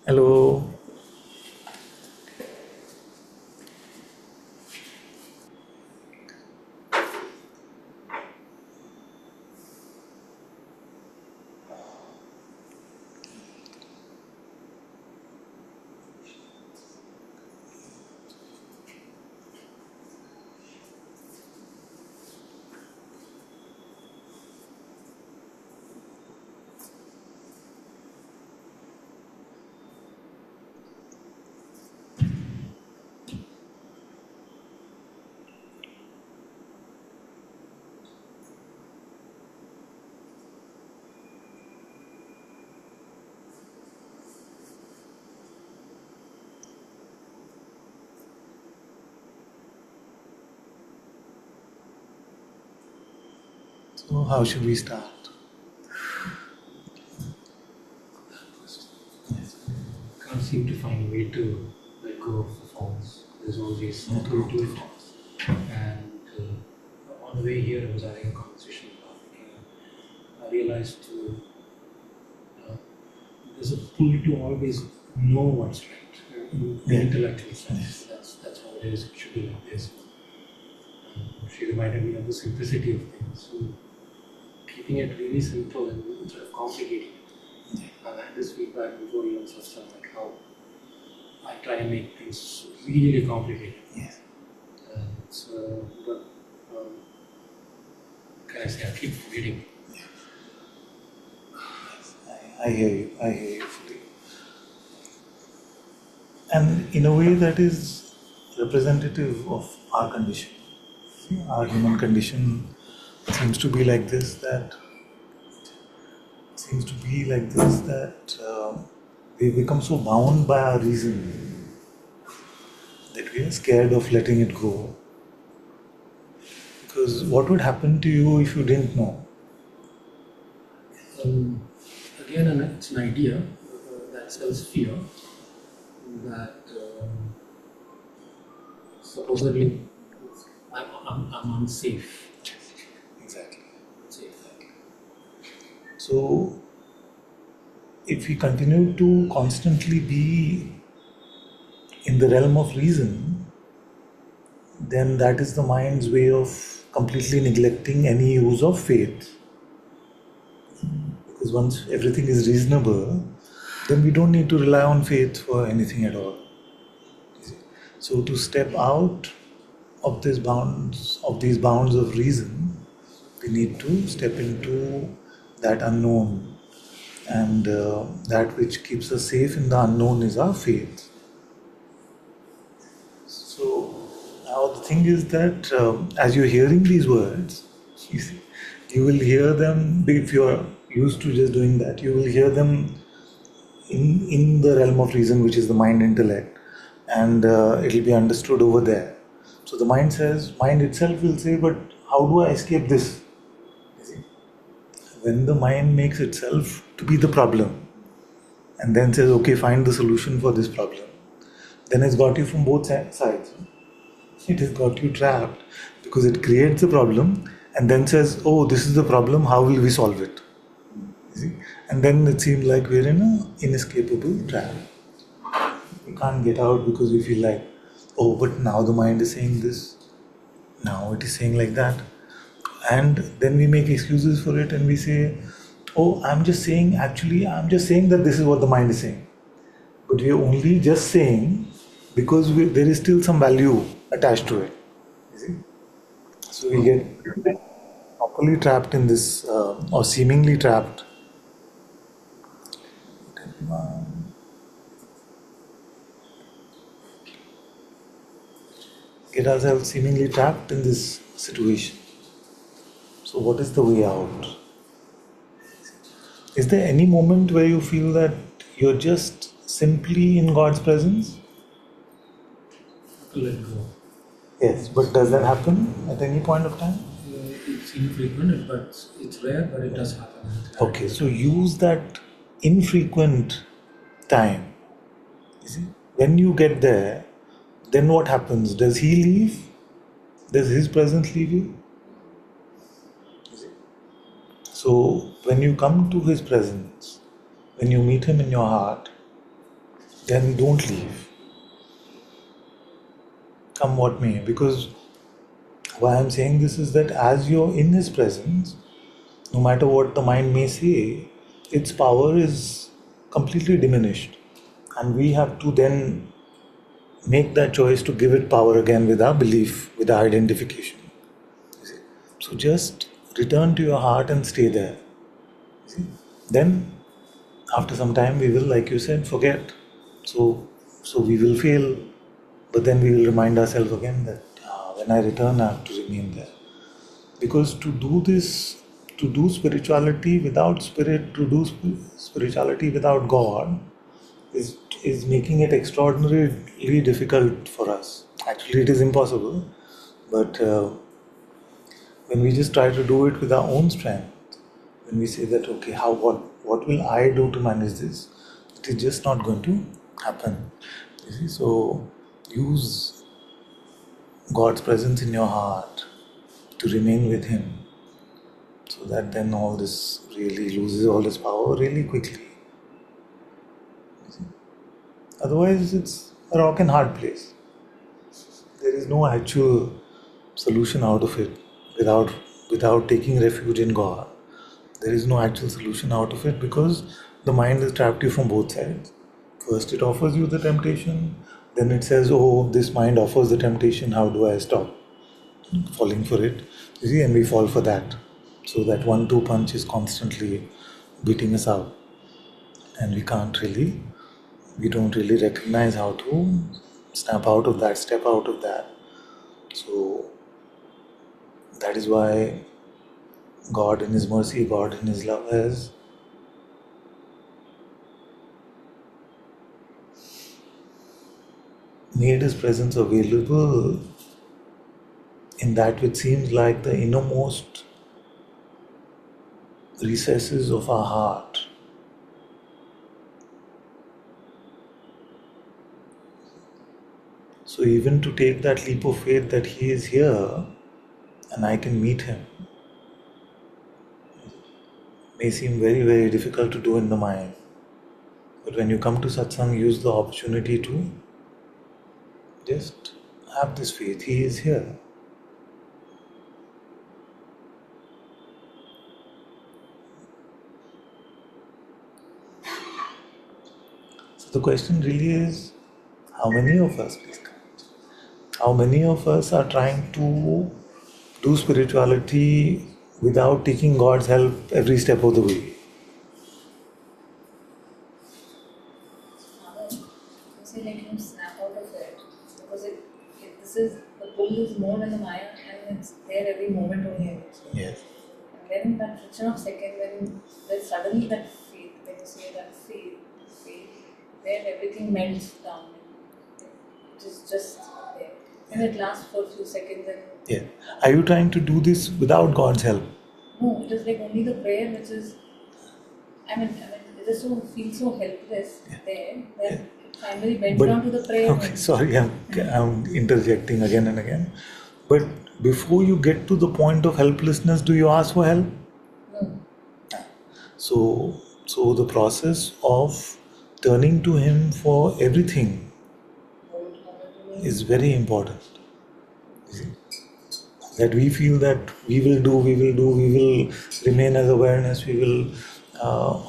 Hello. So, how should we start? Can't seem to find a way to let go of the thoughts. There's always something to it. And on the way here, I was having a conversation about I realized uh, there's a pull to always know what's right in the intellectual sense. That's how it is. It should be like this. She reminded me of the simplicity of things. So keeping it really simple and instead of complicating it. I've had this feedback before even Satsang, like how I try and make things really complicated. Yes. But can I say I keep forgetting? I hear you. I hear you fully. And in a way, that is representative of our condition. See, our human condition seems to be like this. We become so bound by our reason that we are scared of letting it go. Because what would happen to you if you didn't know? Again, it's an idea that sells fear that supposedly I'm unsafe. Exactly. Unsafe. So, if we continue to constantly be in the realm of reason, then that is the mind's way of completely neglecting any use of faith. Because once everything is reasonable, then we don't need to rely on faith for anything at all. So to step out of these bounds of reason, we need to step into that unknown, and that which keeps us safe in the unknown is our faith. So now the thing is that as you're hearing these words, you see, you will hear them. If you're used to just doing that, you will hear them in the realm of reason, which is the mind intellect, and it'll be understood over there. So the mind itself will say, but how do I escape this? You see? When the mind makes itself to be the problem and then says, okay, find the solution for this problem, then it's got you from both sides. It has got you trapped because it creates a problem and then says, oh, this is the problem, how will we solve it? You see? And then it seems like we're in an inescapable trap. We can't get out because we feel like, oh, but now the mind is saying this, now it is saying like that. And then we make excuses for it and we say, oh, I'm just saying that this is what the mind is saying. But we are only just saying because there is still some value attached to it. You see? So we get properly trapped in this, or seemingly trapped. Get ourselves seemingly trapped in this situation. So, what is the way out? Is there any moment where you feel that you're just simply in God's presence? To let go. Yes, but does that happen at any point of time? It's infrequent, but it's rare, but it does happen. Okay, so use that infrequent time. You see, when you get there, then what happens? Does he leave? Does his presence leave you? So, when you come to his presence, when you meet him in your heart, then don't leave. Come what may. Because why I'm saying this is that as you're in His presence, no matter what the mind may say, its power is completely diminished. And we have to then make that choice to give it power again with our belief, with our identification. You see? So just return to your heart and stay there. You see? Then after some time we will, like you said, forget. So we will fail, but then we will remind ourselves again that when I return I have to remain there. Because to do this, to do spirituality without spirit, to do spirituality without God is is making it extraordinarily difficult for us. Actually, it is impossible. But when we just try to do it with our own strength, when we say that okay, how what will I do to manage this? It is just not going to happen. You see, so use God's presence in your heart to remain with Him, so that then all this really loses all its power really quickly. Otherwise, it's a rock and hard place. There is no actual solution out of it without taking refuge in God. There is no actual solution out of it because the mind has trapped you from both sides. First, it offers you the temptation, then it says, "Oh, this mind offers the temptation. How do I stop falling for it?" You see, and we fall for that. So that 1-2 punch is constantly beating us out, and we don't really recognize how to snap out of that, step out of that. So that is why God in His mercy, God in His love has made His presence available in that which seems like the innermost recesses of our heart. So even to take that leap of faith that He is here and I can meet Him may seem very, very difficult to do in the mind. But when you come to satsang, use the opportunity to just have this faith. He is here. So the question really is, how many of us, please come, how many of us are trying to do spirituality without taking God's help every step of the way? You say like snap out of it because this is the pull is more than the Maya and it's there every moment only. I would say. Yes. And then that fraction of second when there's suddenly that faith, when you say that faith, then everything melts down. It is just there. And it lasts for a few seconds and Yeah. Are you trying to do this without God's help? no, it is like only the prayer which is it just so feels so helpless there that it finally bends But down to the prayer. okay, sorry, I'm interjecting again and again. But before you get to the point of helplessness, do you ask for help? No. So the process of turning to Him for everything is very important. You see? That we feel that we will remain as awareness, we will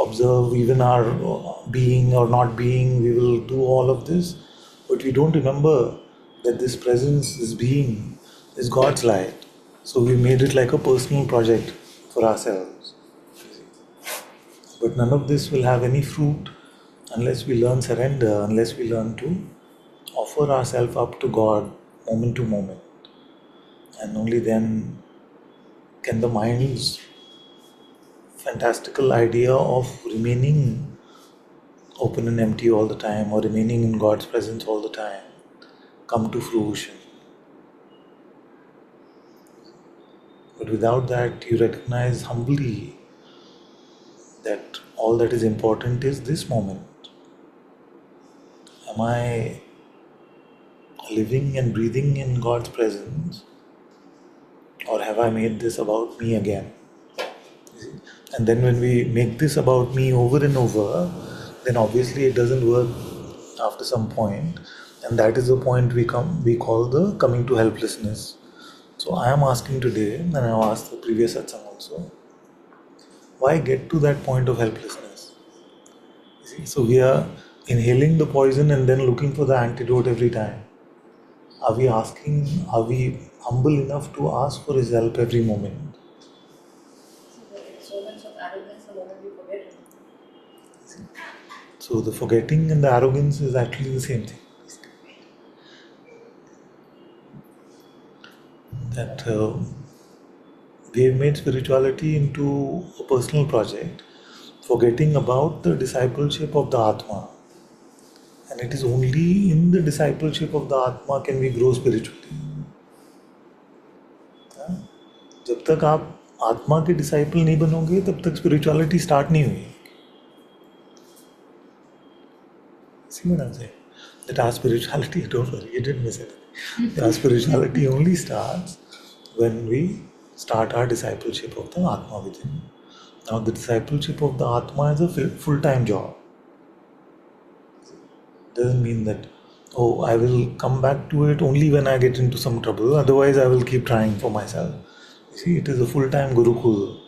observe even our being or not being, we will do all of this, but we don't remember that this presence, this being, is God's light. So we made it like a personal project for ourselves. But none of this will have any fruit unless we learn surrender, unless we learn to offer ourselves up to God moment to moment. And only then can the mind's fantastical idea of remaining open and empty all the time or remaining in God's presence all the time come to fruition. But without that, you recognize humbly that all that is important is this moment. Am I living and breathing in God's presence, or have I made this about me again? And then when we make this about me over and over, then obviously it doesn't work after some point, and that is the point we call the coming to helplessness. So I am asking today, and I have asked the previous satsang also, why get to that point of helplessness? You see, so we are inhaling the poison and then looking for the antidote every time. Are we humble enough to ask for his help every moment? So there is so much of arrogance the moment we forget him. So the forgetting and the arrogance is actually the same thing. That we have made spirituality into a personal project, forgetting about the discipleship of the Atma. And it is only in the discipleship of the Atma can we grow spiritually. हाँ? जब तक आप आत्मा के disciple नहीं बनोगे तब तक स्पिरिचुअलिटी स्टार्ट नहीं हुई. See what I'm saying? That our spirituality, don't worry, you didn't miss it. Our spirituality only starts when we start our discipleship of the Atma within. Now, the discipleship of the Atma is a full-time job. Doesn't mean that, oh, I will come back to it only when I get into some trouble, otherwise, I will keep trying for myself. You see, it is a full-time Gurukul.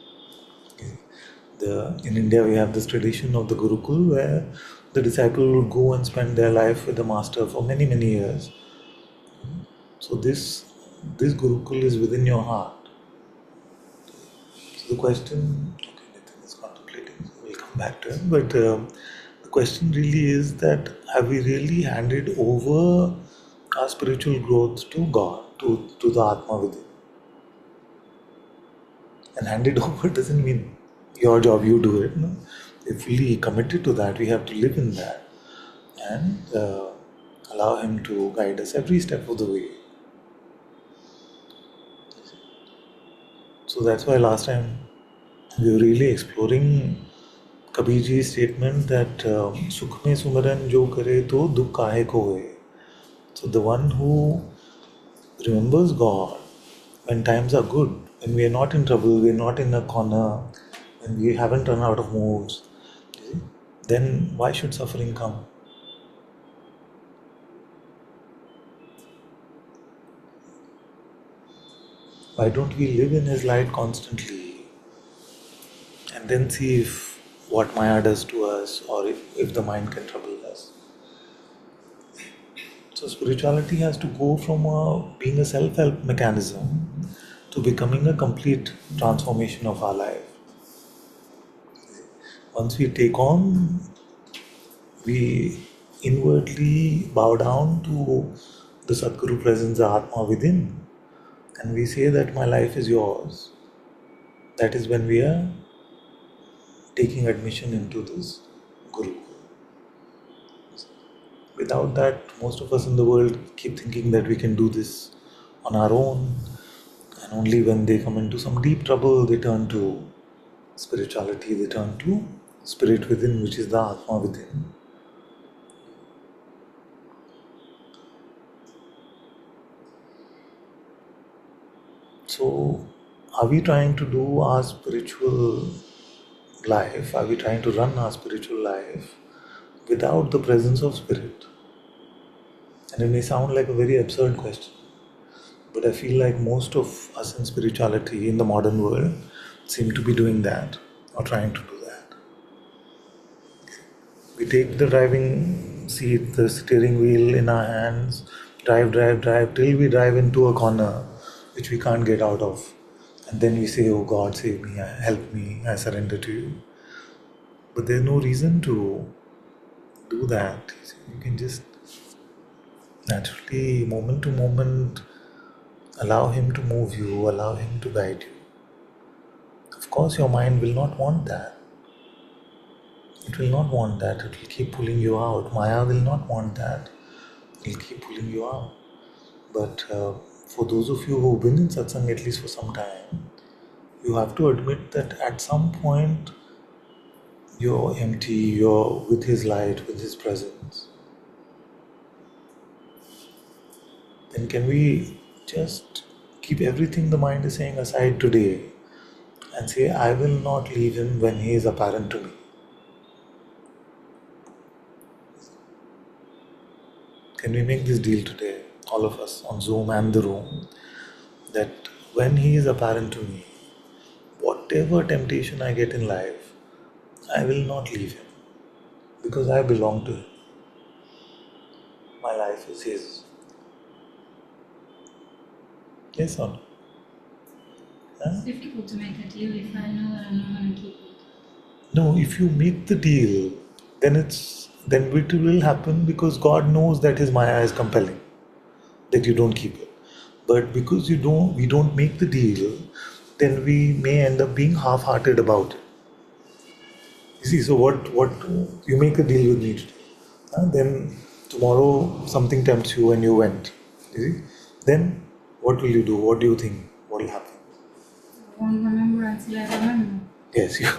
In India, we have this tradition of the Gurukul where the disciple will go and spend their life with the master for many, many years. So this Gurukul is within your heart. So the question, okay, Nitin is contemplating, so we'll come back to it. But the question really is that have we really handed over our spiritual growth to God, to the Atma within? And handed over doesn't mean your job, you do it. No? If we committed to that, we have to live in that and allow Him to guide us every step of the way. So that's why last time we were really exploring Kabir ji's statement that Sukh mein sumaran jo kare to dukh kahe ko hoye. So the one who remembers God when times are good, when we are not in trouble, we are not in a corner, when we haven't run out of moves, then why should suffering come? Why don't we live in His light constantly and then see if what Maya does to us or if the mind can trouble us? So spirituality has to go from being a self-help mechanism to becoming a complete transformation of our life. Once we take on, we inwardly bow down to the Sadguru presence, the Atma within, and we say that my life is yours. That is when we are taking admission into this Guru. Without that, most of us in the world keep thinking that we can do this on our own, and only when they come into some deep trouble, they turn to spirituality, they turn to spirit within, which is the Atma within. So, are we trying to do our spiritual life? Are we trying to run our spiritual life without the presence of spirit? And it may sound like a very absurd question, but I feel like most of us in spirituality in the modern world seem to be doing that or trying to do that. We take the driving seat, the steering wheel in our hands, drive till we drive into a corner which we can't get out of. And then we say, oh God, save me, help me, I surrender to you. But there's no reason to do that. You can just naturally, moment to moment, allow Him to move you, allow Him to guide you. Of course, your mind will not want that. It will not want that. It will keep pulling you out. Maya will not want that. It will keep pulling you out. But for those of you who've been in satsang at least for some time, you have to admit that at some point you're empty, you're with His light, with His presence. Then can we just keep everything the mind is saying aside today and say, I will not leave Him when He is apparent to me. can we make this deal today, all of us on Zoom and the room, that when he is apparent to me, whatever temptation I get in life, I will not leave him because I belong to him. My life is his. Yes or no? Huh? It's difficult to make a deal if I know that I'm not going to keep it. No, if you make the deal, then it will happen because God knows that his Maya is compelling, that you don't keep it. But because we don't make the deal, then we may end up being half-hearted about it. You see, so what you make a deal with me today, then tomorrow something tempts you and you went. You see, then what will you do? What do you think? What will happen? I won't remember until I remember. Yes, you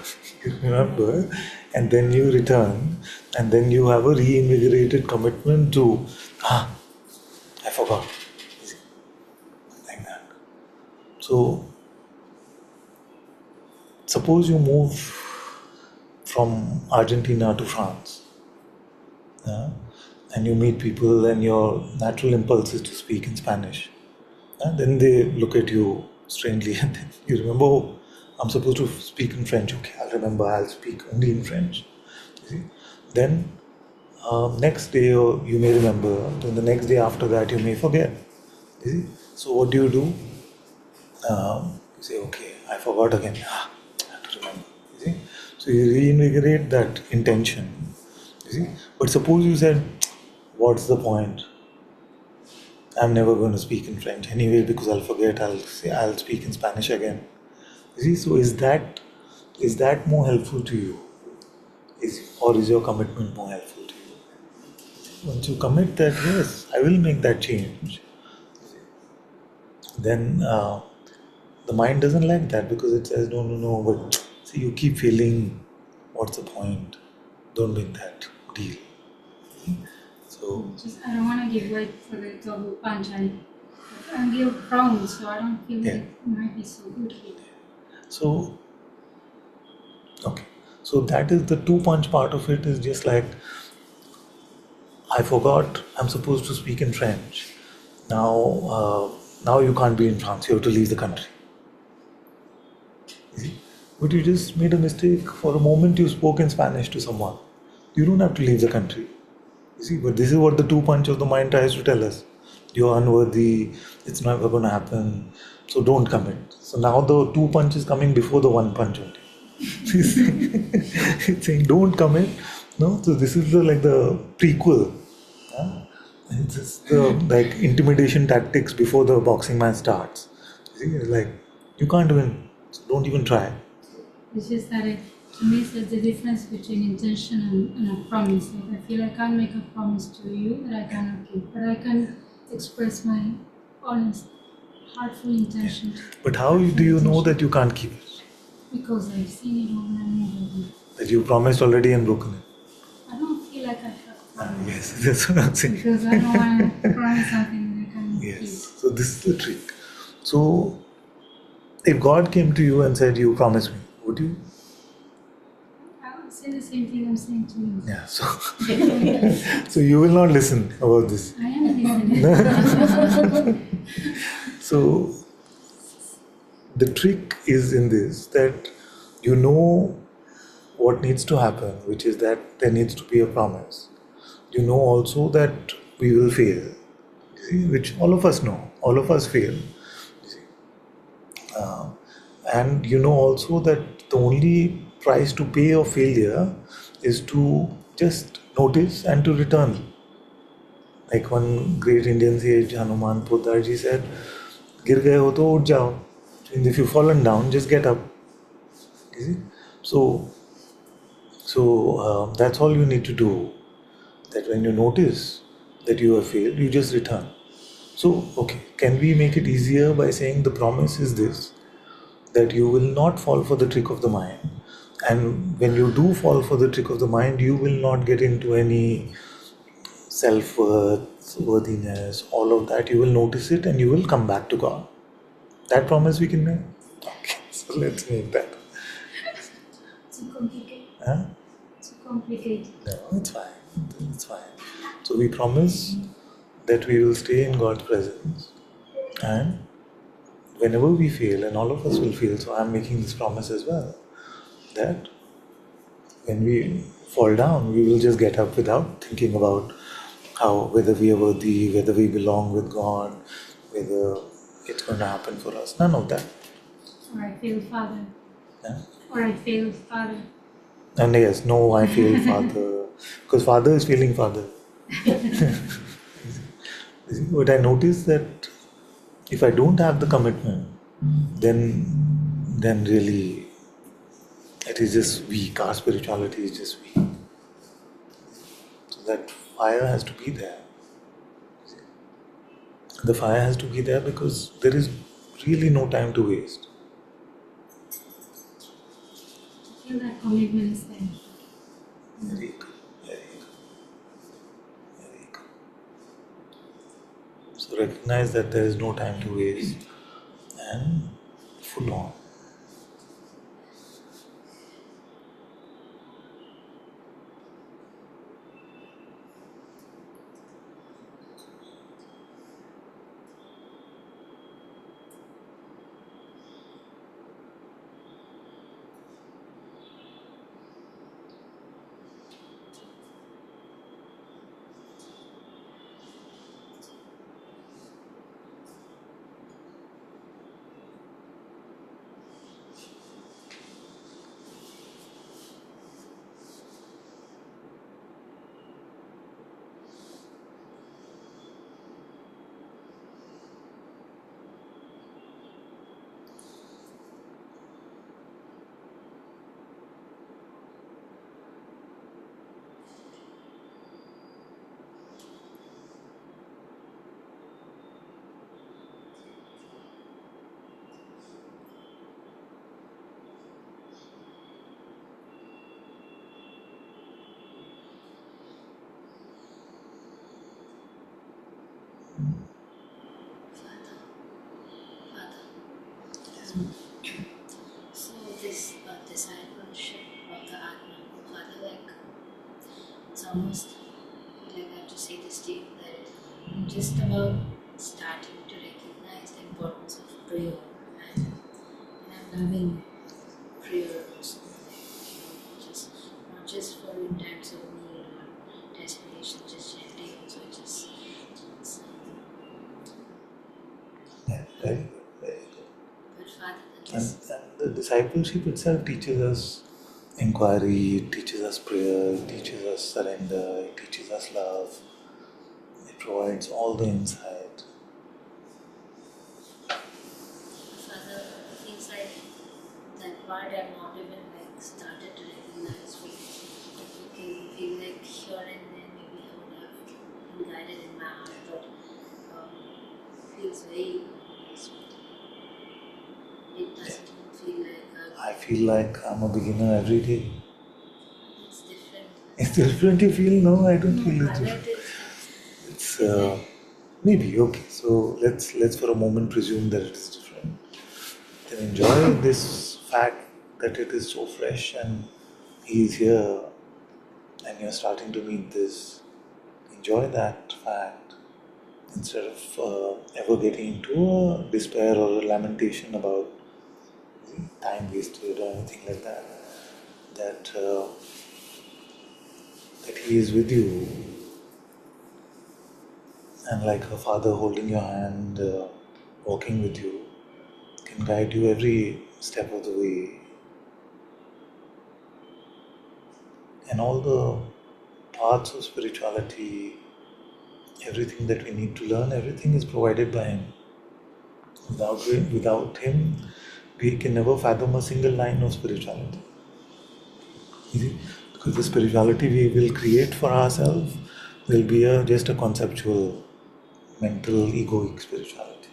remember, and then you return, and then you have a reinvigorated commitment to, I forgot. You see, like that. So, suppose you move from Argentina to France, yeah, and you meet people, and your natural impulse is to speak in Spanish. And then they look at you strangely, and then you remember, oh, I'm supposed to speak in French. Okay, I'll remember, I'll speak only in French. You see? Then next day, you may remember, then the next day after that, you may forget. You see? So, what do? You say, okay, I forgot again. I have to remember. You see? So, you reinvigorate that intention. You see? But suppose you said, what's the point? I'm never going to speak in French anyway because I'll forget. I'll speak in Spanish again. You see, so is that more helpful to you? Or is your commitment more helpful to you? Once you commit that, yes, I will make that change, then the mind doesn't like that because it says, no, no, no, but see, you keep feeling, what's the point? Don't make that deal. So, I don't want to give way for the double punch. I'm guilt prone, so I don't feel yeah. like it might be so good here. So, okay. So that is the two-punch part of it is just like, I forgot I'm supposed to speak in French. Now you can't be in France. You have to leave the country. You see? But you just made a mistake. For a moment, you spoke in Spanish to someone. You don't have to leave the country. You see, but this is what the two punch of the mind tries to tell us. You're unworthy. It's never going to happen. So don't commit. So now the two punch is coming before the one punch only. You see? It's saying don't commit. No, so this is the prequel. Huh? It's just the like intimidation tactics before the boxing match starts. You see, it's like you can't win, so don't even try. It's just that to me, it's the difference between intention and a promise. Like I feel I can't make a promise to you that I cannot keep, but I can express my honest, heartful intention. But how do you know that you can't keep it? Because I've seen it over and over again. That you promised already and broken it? I don't feel like I have promised. Yes, that's what I'm saying. Because I don't want to promise something that I cannot keep. Yes, so this is the trick. So, if God came to you and said, you promise me, would you? I would say the same thing I'm saying to you. Yeah, so, so you will not listen about this. I am listening. So, the trick is in this that you know what needs to happen, which is that there needs to be a promise. You know also that we will fail, you see, which all of us know. All of us fail. You see. And you know also that the only price to pay of failure is to just notice and to return. Like one great Indian sage, Hanuman Poddar said, "Gir gaye ho to ut jao." And if you've fallen down, just get up. You see? So that's all you need to do. That when you notice that you have failed, you just return. So, okay, can we make it easier by saying the promise is this, that you will not fall for the trick of the mind. And when you do fall for the trick of the mind, you will not get into any self-worth, worthiness, all of that. You will notice it and you will come back to God. That promise we can make? Okay, so let's make that. Too complicated. Huh? Too complicated. No, it's fine. It's fine. So we promise that we will stay in God's presence, and whenever we fail, and all of us will fail, so I'm making this promise as well, that when we fall down, we will just get up without thinking about whether we are worthy, whether we belong with God, whether it's going to happen for us. None of that. Or I failed Father. Yeah? Or I failed Father. And yes, no, I failed Father, because Father is feeling Father. But I notice that if I don't have the commitment, then really it is just weak. Our spirituality is just weak. So that fire has to be there. The fire has to be there because there is really no time to waste. I feel that commitment is there. Very good, very good, very good. So recognize that there is no time to waste and full on. So this discipleship of the Atma, Father, like it's almost like I have to say this to you that I'm just about starting to recognize the importance of prayer, and I'm loving prayer also, like, just not just for in times of need or desperation, just gently also it's Yeah, very good, very good. but Father, that And, is and the discipleship itself teaches us inquiry, it teaches us prayer, it teaches us surrender, it teaches us love. It provides all the insight. Father, things like that part I've not even like started to recognize, but okay, feel like here and there maybe I would have been guided in my heart, but feels very it doesn't even feel like I feel like I'm a beginner every day. it's different. It's different you feel? No, I don't feel it's Father, different. it is It's is it? maybe okay. So let's for a moment presume that it is different. Then enjoy this fact that it is so fresh and he is here and you're starting to meet this. Enjoy that fact instead of ever getting into a despair or a lamentation about time wasted or anything like that. That he is with you and like a father holding your hand, walking with you, can guide you every step of the way. And all the parts of spirituality, everything that we need to learn, everything is provided by him. Without him, we can never fathom a single line of spirituality. You see? Because the spirituality we will create for ourselves will be just a conceptual, mental, egoic spirituality.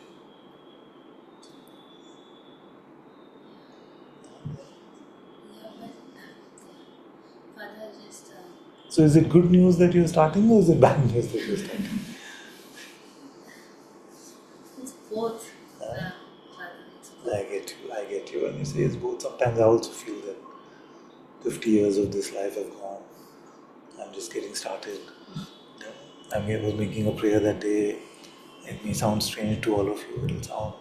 Yeah, but Father, just So is it good news that you're starting or is it bad news that you're starting? it's both. Father, it's both. I get you. When you say it's both, sometimes I also feel that 50 years of this life have gone. I'm just getting started. I was making a prayer that day. It may sound strange to all of you. It'll sound.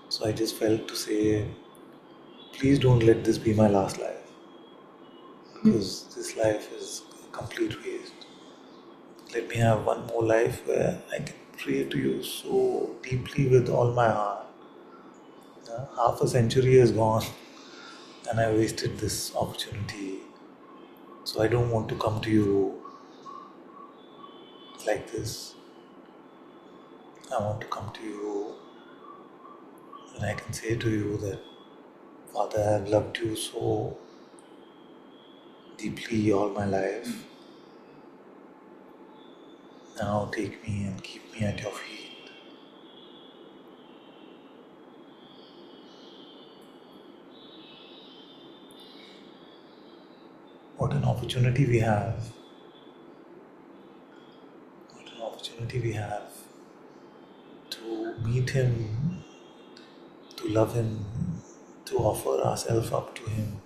So I just felt to say, please don't let this be my last life, because this life is a complete waste. Let me have one more life where I can pray to you so deeply with all my heart. Half a century has gone and I wasted this opportunity. So I don't want to come to you like this. I want to come to you and I can say to you that, Father, I have loved you so deeply all my life. Now take me and keep me at your feet. What an opportunity we have. What an opportunity we have to meet Him, to love Him, to offer ourselves up to Him,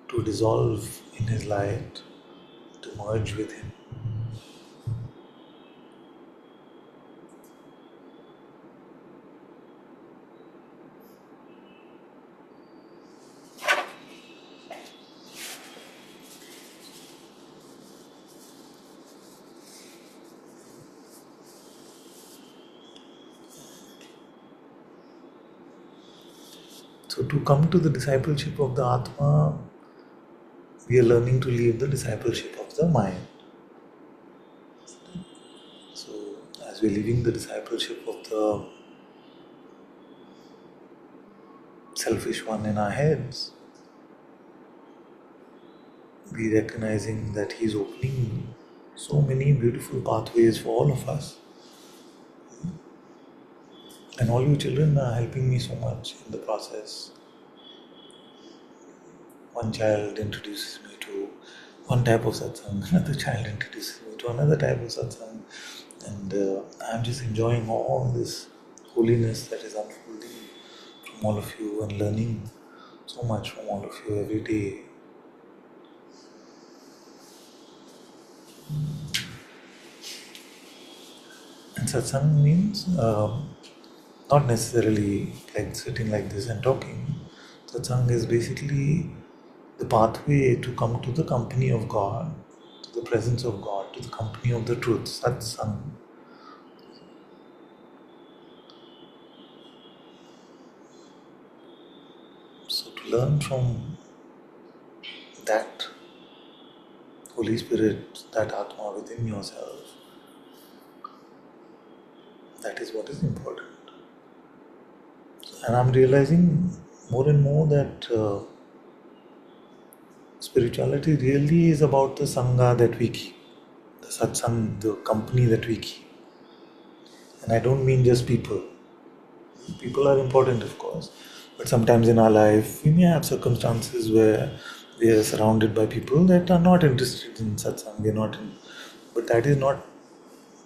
to dissolve in His light, to merge with Him. So to come to the discipleship of the Atma, we are learning to leave the discipleship of the mind. So as we're leaving the discipleship of the selfish one in our heads, we recognizing that He's opening so many beautiful pathways for all of us. And all you children are helping me so much in the process. One child introduces me to one type of satsang, another child introduces me to another type of satsang, and I'm just enjoying all this holiness that is unfolding from all of you and learning so much from all of you every day. And satsang means not necessarily like sitting like this and talking. Satsang is basically the pathway to come to the company of God, to the presence of God, to the company of the truth, Satsang. So to learn from that Holy Spirit, that Atma within yourself, that is what is important. And I'm realizing more and more that spirituality really is about the Sangha that we keep, the Satsang, the company that we keep. And I don't mean just people. People are important, of course, but sometimes in our life we may have circumstances where we are surrounded by people that are not interested in satsang. We're not in, but that is not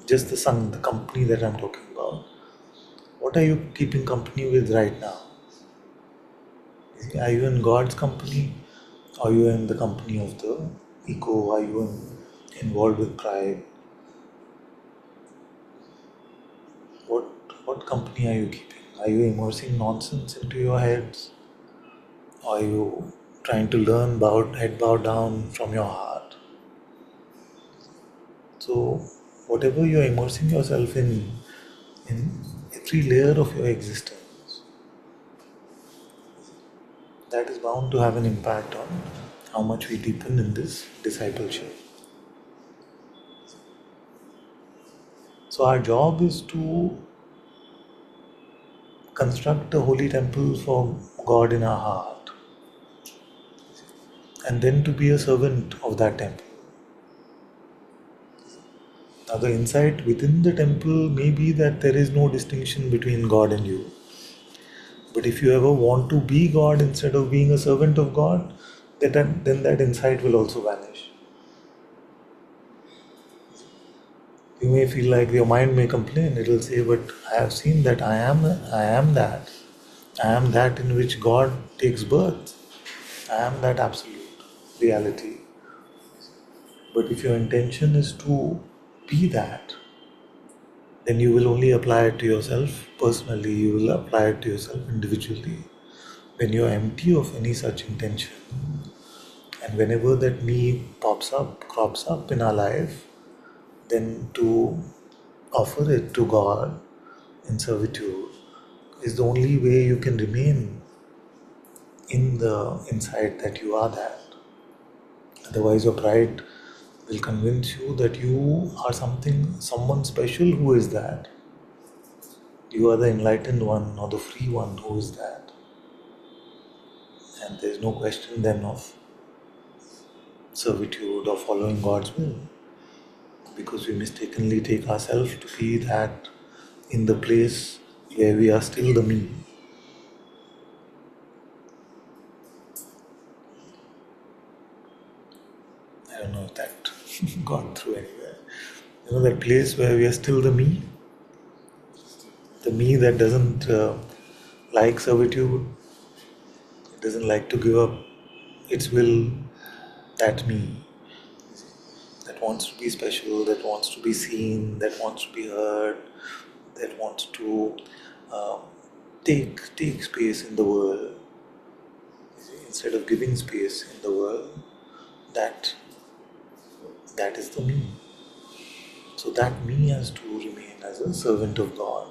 just the sang, the company that I'm talking about. What are you keeping company with right now? Are you in God's company? Are you in the company of the ego? Are you involved with pride? What what company are you keeping? Are you immersing nonsense into your heads? Are you trying to learn head bow down from your heart? So whatever you're immersing yourself in every layer of your existence, that is bound to have an impact on how much we deepen in this discipleship. So our job is to construct a holy temple for God in our heart, and then to be a servant of that temple. Now the insight within the temple may be that there is no distinction between God and you. But if you ever want to be God instead of being a servant of God, then that insight will also vanish. You may feel like your mind may complain. It will say, but I have seen that I am that. I am that in which God takes birth. I am that absolute reality. But if your intention is to be that, then you will only apply it to yourself personally, you will apply it to yourself individually. When you are empty of any such intention, and whenever that me crops up in our life, then to offer it to God in servitude is the only way you can remain in the insight that you are that. Otherwise, your pride will convince you that you are someone special who is that. You are the enlightened one or the free one who is that. And there is no question then of servitude or following God's will. Because we mistakenly take ourselves to be that in the place where we are still the me. I don't know if that got through anywhere. That place where we are still the me that doesn't like servitude, it doesn't like to give up its will, that me, that wants to be special, that wants to be seen, that wants to be heard, that wants to um, take space in the world. Instead of giving space in the world, that is the me. So that me has to remain as a servant of God,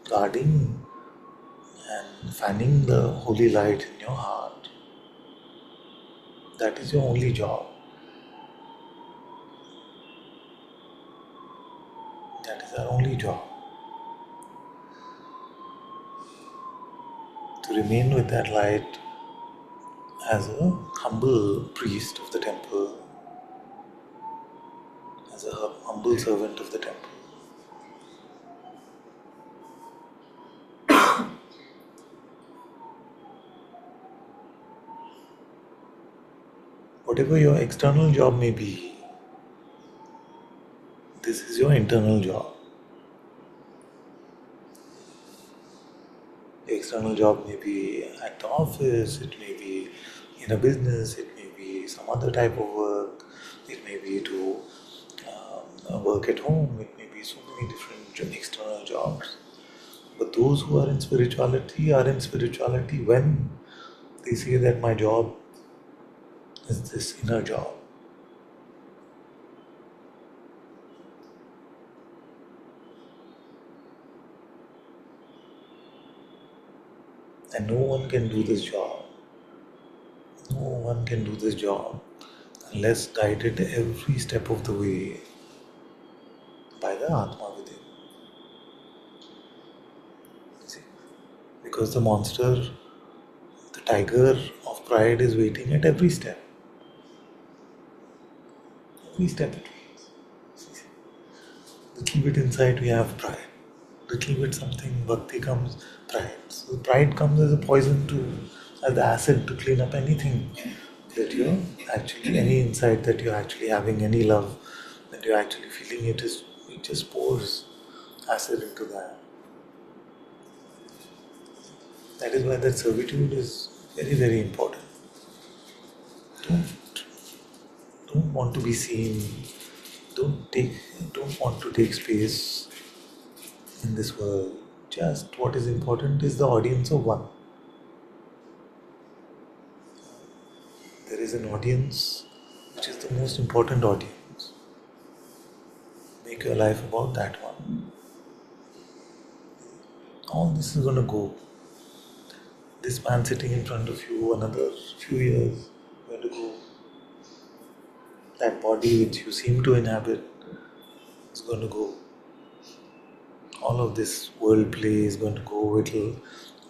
guarding and fanning the holy light in your heart. That is your only job. That is our only job. To remain with that light as a humble priest of the temple, as a humble servant of the temple. Whatever your external job may be, this is your internal job. The external job may be at the office, it may be in a business, it may be some other type of work, it may be to work at home, it may be so many different external jobs. But those who are in spirituality when they say that my job is this inner job. And no one can do this job. No one can do this job unless guided every step of the way by the Atma within. See? Because the monster, the tiger of pride is waiting at every step. Every step it waits. Little bit inside we have pride. Little bit something, bhakti comes, pride. So pride comes as a poison as the acid to clean up anything that you're actually, any insight that you're actually having, any love that you're actually feeling, it just pours acid into that. That is why that servitude is very, very important. Don't don't want to be seen. Don't want to take space in this world. Just what is important is the audience of one. There is an audience which is the most important audience. Make your life about that one. All this is going to go. This man sitting in front of you, another few years, going to go. That body which you seem to inhabit is going to go. All of this world play is going to go. It will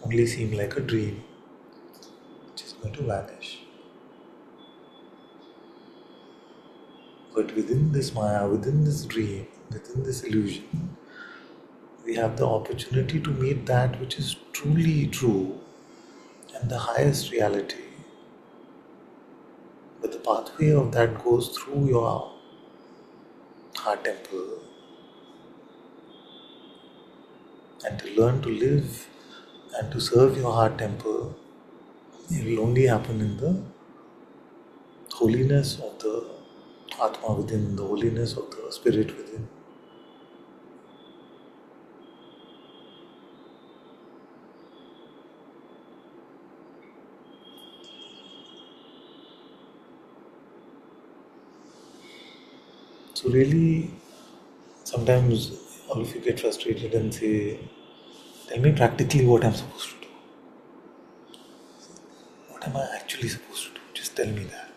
only seem like a dream which is going to vanish. But within this Maya, within this dream, within this illusion, we have the opportunity to meet that which is truly true and the highest reality. But the pathway of that goes through your heart temple. And to learn to live and to serve your heart temple, it will only happen in the holiness of the Atma within, the holiness of the spirit within. So really, sometimes all of you get frustrated and say, tell me practically what I'm supposed to do. What am I actually supposed to do? Just tell me that.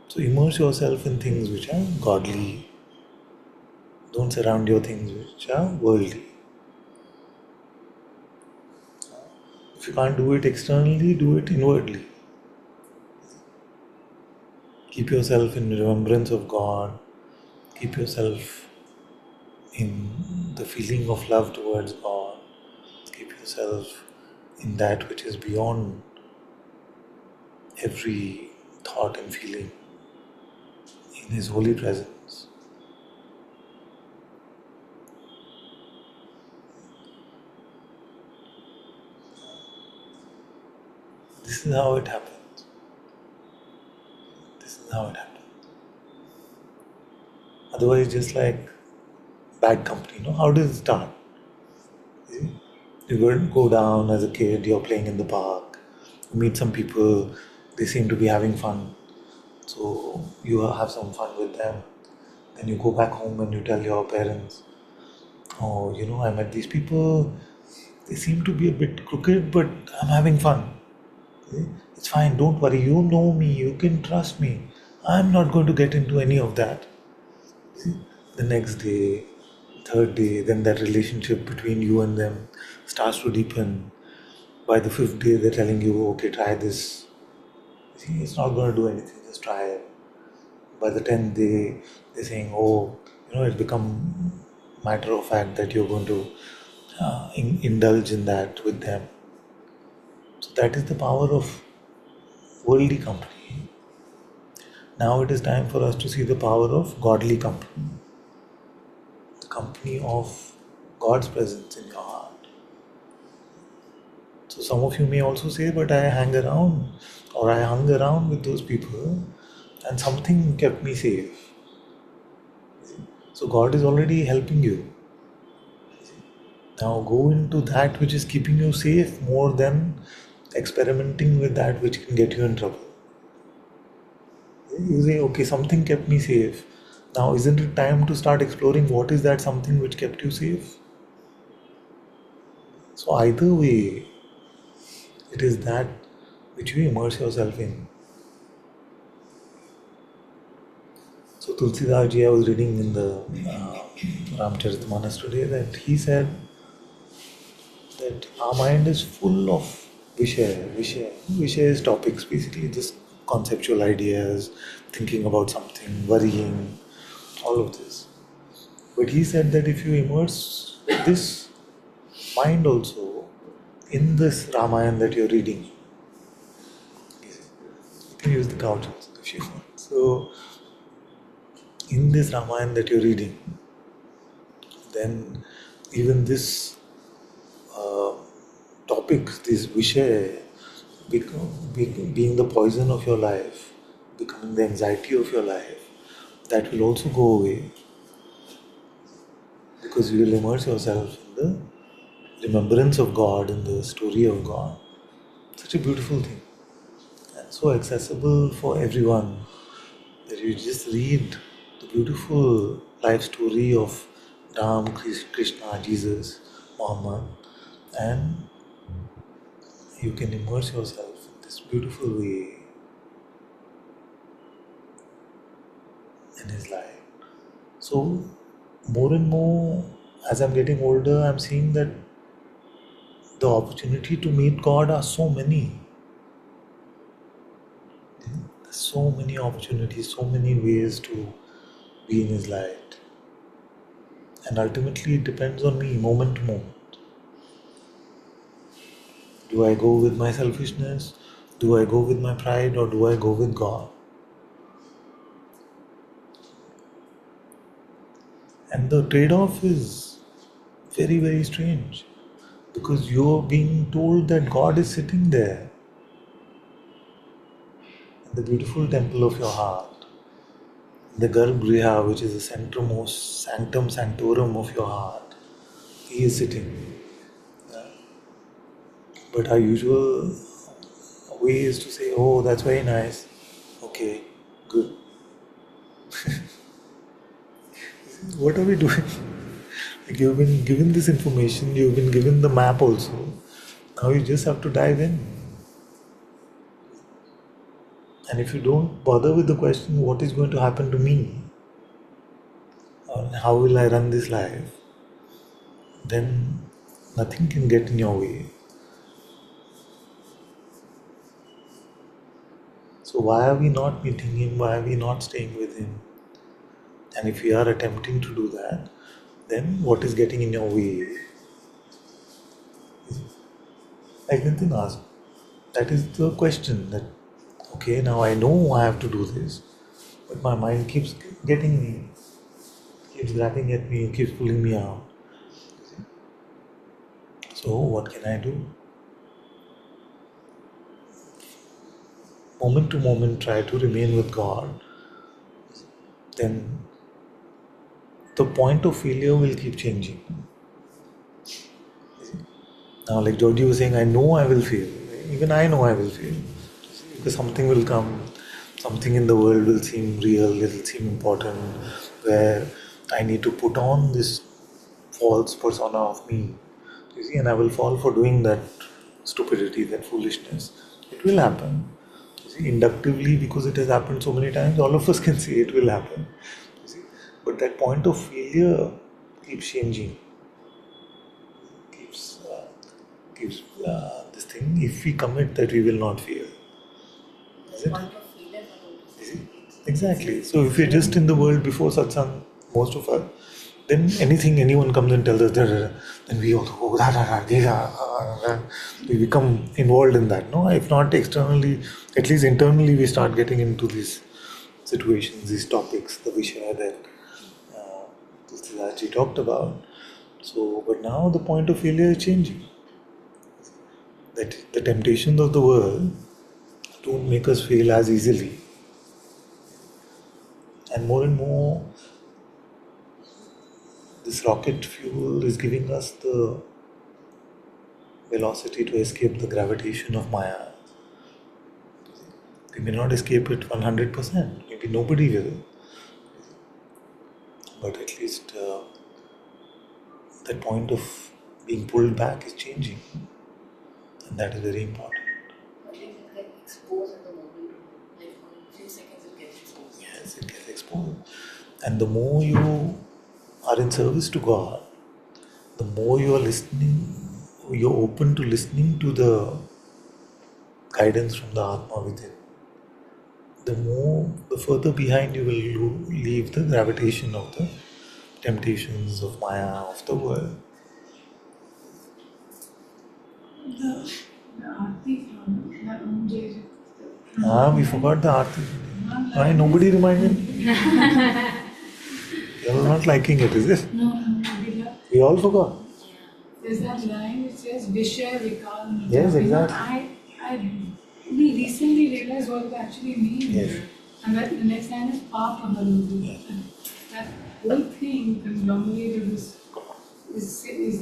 So immerse yourself in things which are godly. Don't surround your things which are worldly. If you can't do it externally, do it inwardly. Keep yourself in remembrance of God. Keep yourself in the feeling of love towards God. Keep yourself in that which is beyond every thought and feeling, in His holy presence. This is how it happens. This is how it happens. Otherwise, just like bad company, how does it start? You go down as a kid, you're playing in the park, you meet some people, they seem to be having fun, so you have some fun with them. Then you go back home and you tell your parents, oh, I met these people, they seem to be a bit crooked, but I'm having fun. It's fine, don't worry, you know me, you can trust me. I'm not going to get into any of that. The next day, third day, then that relationship between you and them starts to deepen. By the fifth day, they're telling you, okay, try this. See, it's not going to do anything, just try it. By the 10th day, they're saying, oh, it's become matter of fact that you're going to indulge in that with them. So that is the power of worldly company. Now it is time for us to see the power of godly company, the company of God's presence in your heart. So some of you may also say, but I hang around or I hung around with those people and something kept me safe. So God is already helping you. Now go into that which is keeping you safe more than experimenting with that which can get you in trouble. You say, okay, something kept me safe. Now isn't it time to start exploring what is that something which kept you safe? So either way, it is that which you immerse yourself in. So Tulsidas ji, I was reading in the Ramcharitmanas today that he said that our mind is full of Vishaya is topics, basically just conceptual ideas, thinking about something, worrying, all of this. But he said that if you immerse this mind also in this Ramayana that you're reading, you can use the couch also if you want. So in this Ramayana that you're reading, then even this topics, this Vishaya, being the poison of your life, becoming the anxiety of your life, that will also go away because you will immerse yourself in the remembrance of God, in the story of God. Such a beautiful thing and so accessible for everyone that you just read the beautiful life story of Ram, Krishna, Jesus, Muhammad, and you can immerse yourself in this beautiful way in his life. So, more and more, as I'm getting older, I'm seeing that the opportunity to meet God are so many. There's so many opportunities, so many ways to be in His light. And ultimately, it depends on me, moment to moment. Do I go with my selfishness? Do I go with my pride? Or do I go with God? And the trade off is very, very strange because you're being told that God is sitting there in the beautiful temple of your heart, the Garbhgriha, which is the centermost sanctum sanctorum of your heart. He is sitting. But our usual way is to say, oh, that's very nice. Okay, good. What are we doing? Like you've been given this information, you've been given the map also. Now you just have to dive in. And if you don't bother with the question, what is going to happen to me? Or how will I run this life? Then nothing can get in your way. So why are we not meeting him? Why are we not staying with him? And if we are attempting to do that, then what is getting in your way? Like Nitin asked, that is the question that, okay, now I know I have to do this, but my mind keeps getting me, keeps grabbing at me, keeps pulling me out. So what can I do? Moment to moment, try to remain with God. Then the point of failure will keep changing. Now, like Georgie was saying, I know I will fail. Even I know I will fail. Because something will come, something in the world will seem real, it will seem important, where I need to put on this false persona of me. You see, and I will fall for doing that stupidity, that foolishness. It will happen. You see, inductively, because it has happened so many times, all of us can see it will happen. You see, but that point of failure keeps changing, keeps gives this thing. If we commit that we will not fail, is The it? point of failure for all Is it? Exactly. So if we're just in the world before satsang, most of us, then anything anyone comes and tells us, da, da, da, then we also go, da, da, da, da, da, da. We become involved in that. No, if not externally, at least internally, we start getting into these situations, these topics, the Vishaya that Siddharji talked about. So, but now the point of failure is changing. That the temptations of the world don't make us fail as easily. And more, this rocket fuel is giving us the velocity to escape the gravitation of Maya. We may not escape it 100%, maybe nobody will, but at least that point of being pulled back is changing, and that is very important. at least it gets exposed in the moment. Like for a few seconds it gets exposed. Yes, it gets exposed. And the more you are in service to God, the more you are listening, you're open to listening to the guidance from the Atma within, the further behind you will leave the gravitation of the temptations of Maya, of the world. The Aarti from the Jai. We forgot the Aarti. Why nobody reminded me? You're not liking it, is it? No, Bila. We all forgot. There's that line which says Vishaya Vikal Mita. Yes, exactly. I only recently realized what it actually means. Yes. And that the next line is Papa Harudu. Yes. That whole thing conglomerated is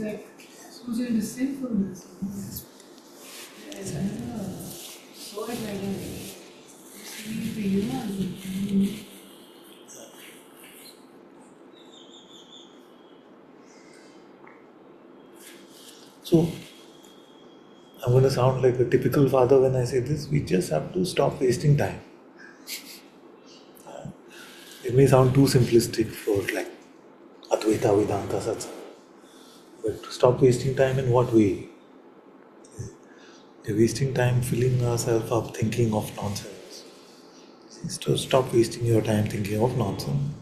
like supposed to be the sinfulness. So it's like listening to you and So, I'm going to sound like a typical father when I say this. We just have to stop wasting time. It may sound too simplistic for like Advaita, Vedanta, Satsang. But to stop wasting time in what way? You're wasting time filling ourselves up thinking of nonsense. So stop wasting your time thinking of nonsense.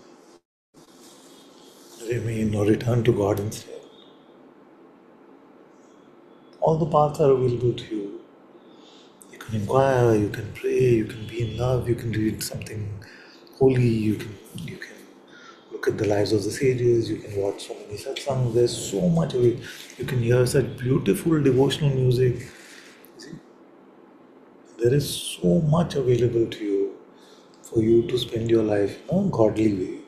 Remain or return to God instead. All the paths are available to you. You can inquire, you can pray, you can be in love, you can read something holy, you can look at the lives of the sages, you can watch so many satsangs, there's so much of it. You can hear such beautiful devotional music. See, there is so much available to you for you to spend your life in a godly way.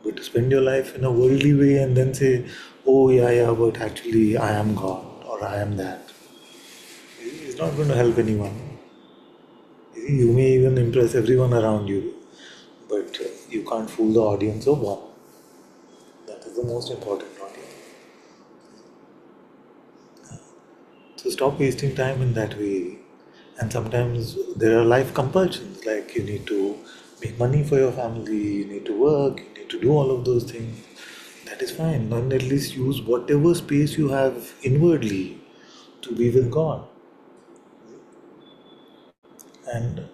But to spend your life in a worldly way and then say, oh yeah, but actually I am God or I am that. It's not going to help anyone. You may even impress everyone around you, but you can't fool the audience of one. most important, not you. So stop wasting time in that way. And sometimes there are life compulsions, like you need to make money for your family, you need to work, you need to do all of those things. That is fine. And at least use whatever space you have inwardly to be with God. And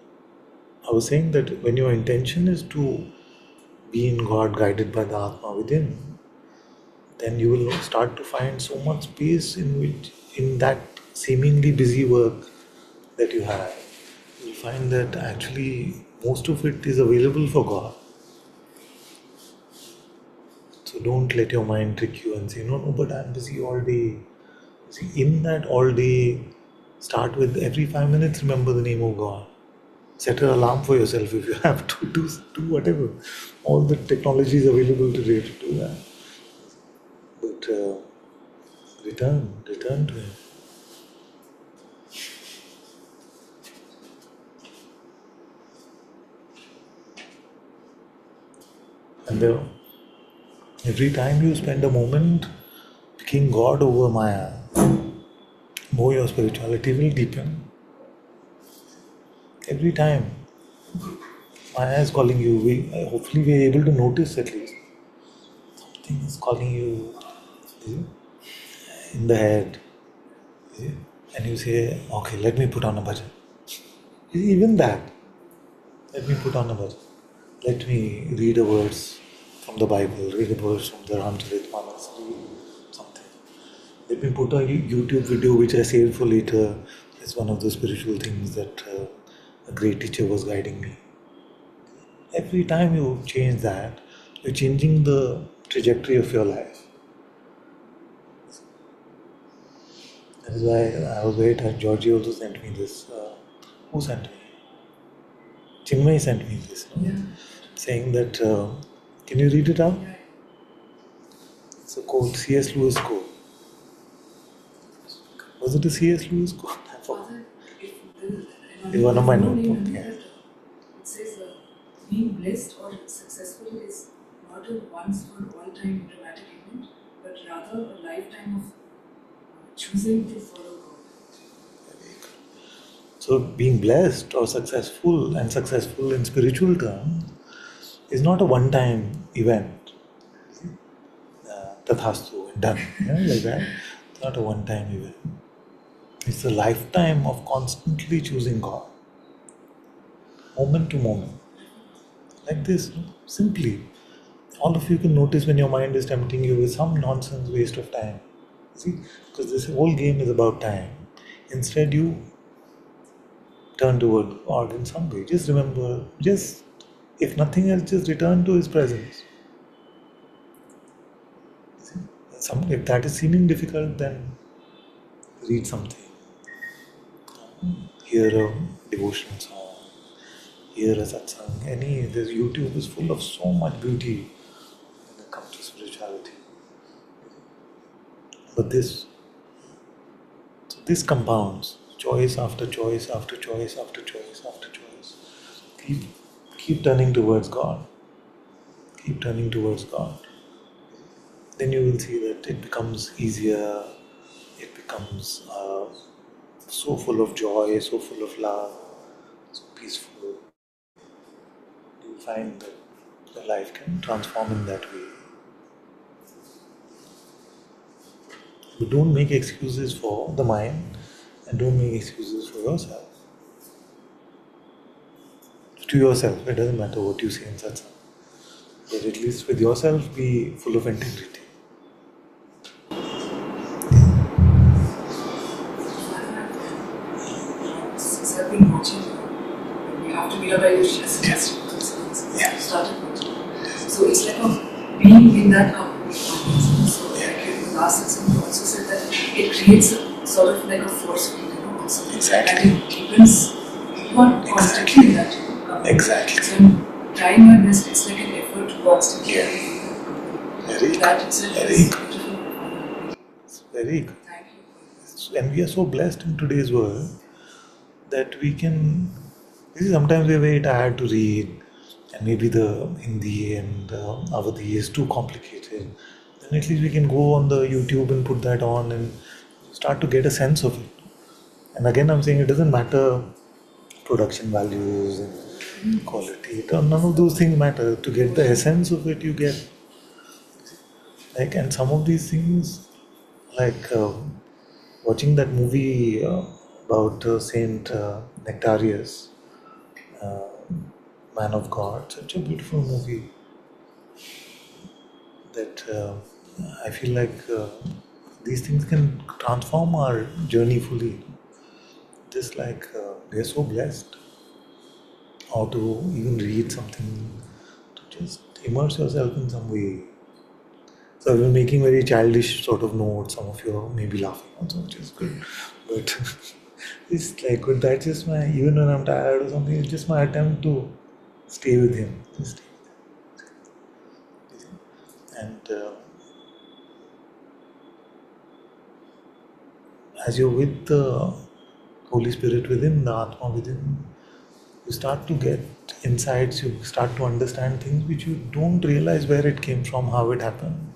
I was saying that when your intention is to be in God, guided by the Atma within, then you will start to find so much space in that seemingly busy work that you have. You'll find that actually most of it is available for God. So don't let your mind trick you and say, no, but I'm busy all day. See, in that all day, start with every 5 minutes, remember the name of God. Set an alarm for yourself if you have to do whatever. All the technology is available today to do that. But return to Him. And every time you spend a moment picking God over Maya, more your spirituality will deepen. Every time Maya is calling you, hopefully we are able to notice at least. Something is calling you, is it? In the head. Is it? And you say, okay, let me put on a bhajan. Even that, let me put on a bhajan. Let me read a verse from the Bible, read a verse from the Ramcharitmanas, read something. Let me put a YouTube video which I saved for later. It's one of the spiritual things that a great teacher was guiding me. Every time you change that, you're changing the trajectory of your life. That is why I was very touched. Georgie also sent me this. Who sent me? Chinmay sent me this. No? Yeah. Saying that, can you read it out? Yeah. It's a quote, C.S. Lewis quote. Was it a C.S. Lewis quote? I forgot. Father, if the, It's one of my no name notebook, under yeah. that, it says being blessed or successful is not a once for all time dramatic event, but rather a lifetime of choosing to follow God. So being blessed or successful, and successful in spiritual terms, is not a one-time event. Tathastu and done, like that. It's not a one-time event. It's a lifetime of constantly choosing God, moment to moment. Like this, no? Simply. All of you can notice when your mind is tempting you with some nonsense waste of time. See, because this whole game is about time. Instead, you turn toward God in some way. Just remember, if nothing else, just return to His presence. See? If that is seeming difficult, then read something. Hear a devotional song. Hear a satsang. This YouTube is full of so much beauty when it comes to spirituality. But this compounds, choice after choice after choice after choice after choice. Keep turning towards God. Keep turning towards God. Then you will see that it becomes easier. It becomes so full of joy, so full of love, so peaceful. You'll find that your life can transform in that way. But don't make excuses for the mind, and don't make excuses for yourself. To yourself, it doesn't matter what you say in satsang. But at least with yourself, be full of integrity. Since I've been watching, we have to be a very just Yeah. started watching. So it's like being in that company. So like in the last season, you also said that it creates a sort of like a force field, also. Exactly. And it deepens. You are constantly in that company. Exactly. So I'm trying my best. It's like an effort to constantly Yeah. be in that company. Very That good. itself Very is good. beautiful. It's very good. Thank you. And we are so blessed in today's world that we can. You see, sometimes we are very tired to read, and maybe the Hindi and Avadi is too complicated. then at least we can go on the YouTube and put that on and start to get a sense of it. And again, I'm saying it doesn't matter production values and quality. None of those things matter. To get the essence of it, you get like, and some of these things, like watching that movie about Saint Nectarius, uh, Man of God, such a beautiful movie that I feel like these things can transform our journey fully. Just like we are so blessed, how to even read something, to just immerse yourself in some way. So I've been making very childish sort of notes. Some of you are maybe laughing also, which is good. But it's like good. That's just my, even when I'm tired or something, it's just my attempt to stay with him. Just stay with him. And as you're with the Holy Spirit within, the Atma within, you start to get insights, you start to understand things which you don't realize where it came from, how it happened.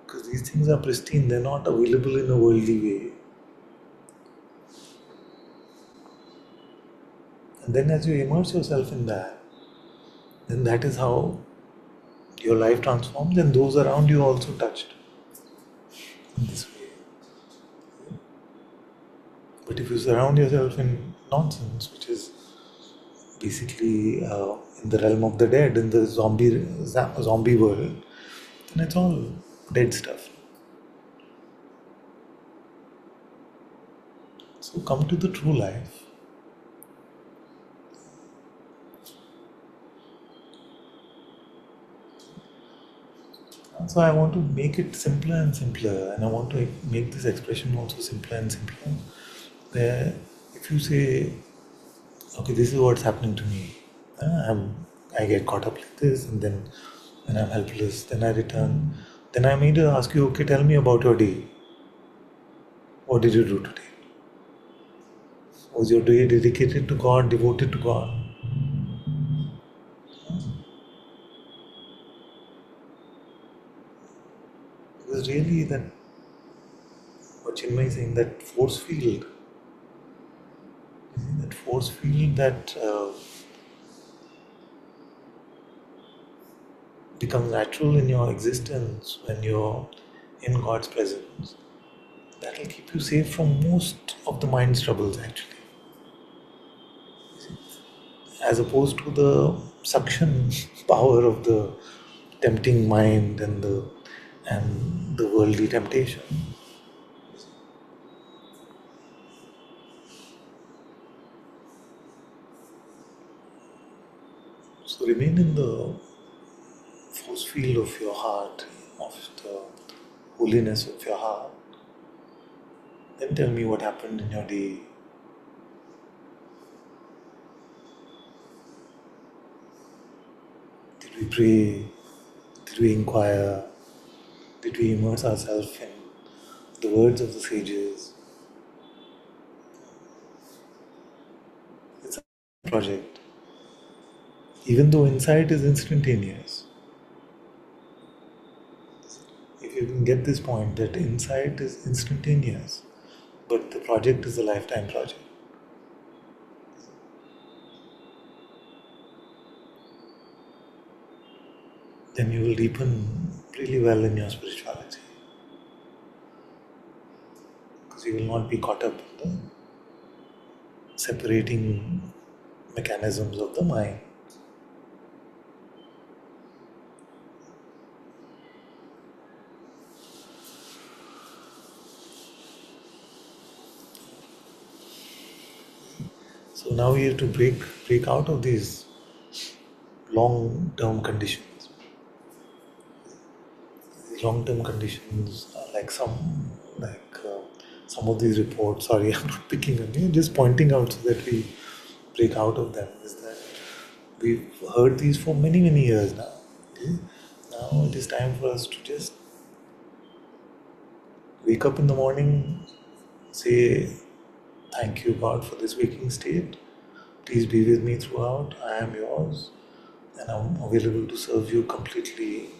Because these things are pristine, they're not available in a worldly way. And then as you immerse yourself in that, then that is how your life transforms and those around you also touched in this way. But if you surround yourself in nonsense, which is basically in the realm of the dead, in the zombie world, then it's all dead stuff. So come to the true life. So I want to make it simpler and simpler, and I want to make this expression also simpler and simpler. Where if you say, okay, this is what's happening to me, I get caught up like this, and then when I'm helpless, then I return. Then I may ask you, okay, tell me about your day. What did you do today? Was your day dedicated to God, devoted to God? Because really, that what Chinmay is saying, that force field that becomes natural in your existence when you're in God's presence, that will keep you safe from most of the mind's troubles actually. As opposed to the suction power of the tempting mind and the worldly temptation. So remain in the force field of your heart, of the holiness of your heart. Then tell me what happened in your day. Did we pray? Did we inquire? Did we immerse ourselves in the words of the sages? It's a project. Even though insight is instantaneous, if you can get this point that insight is instantaneous, but the project is a lifetime project, then you will deepen really well in your spirituality. Because you will not be caught up in the separating mechanisms of the mind. So now we have to break out of these long-term conditions. These long-term conditions are like some of these reports. Sorry, I'm not picking on you. Just pointing out so that we break out of them. Is that we've heard these for many years now. Okay? Now it is time for us to just wake up in the morning, say, thank you, God, for this waking state. Please be with me throughout. I am yours, and I'm available to serve you completely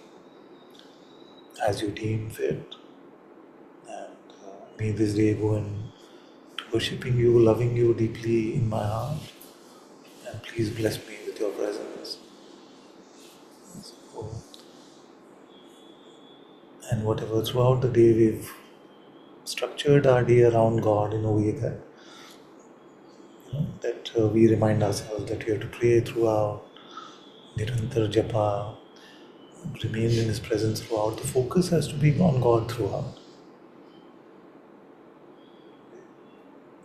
as you deem fit. And may this day go in worshipping you, loving you deeply in my heart. And please bless me with your presence. So, and whatever throughout the day we've structured our day around God in a way that we remind ourselves that we have to pray throughout, Nirantar Japa, remain in His presence throughout. The focus has to be on God throughout.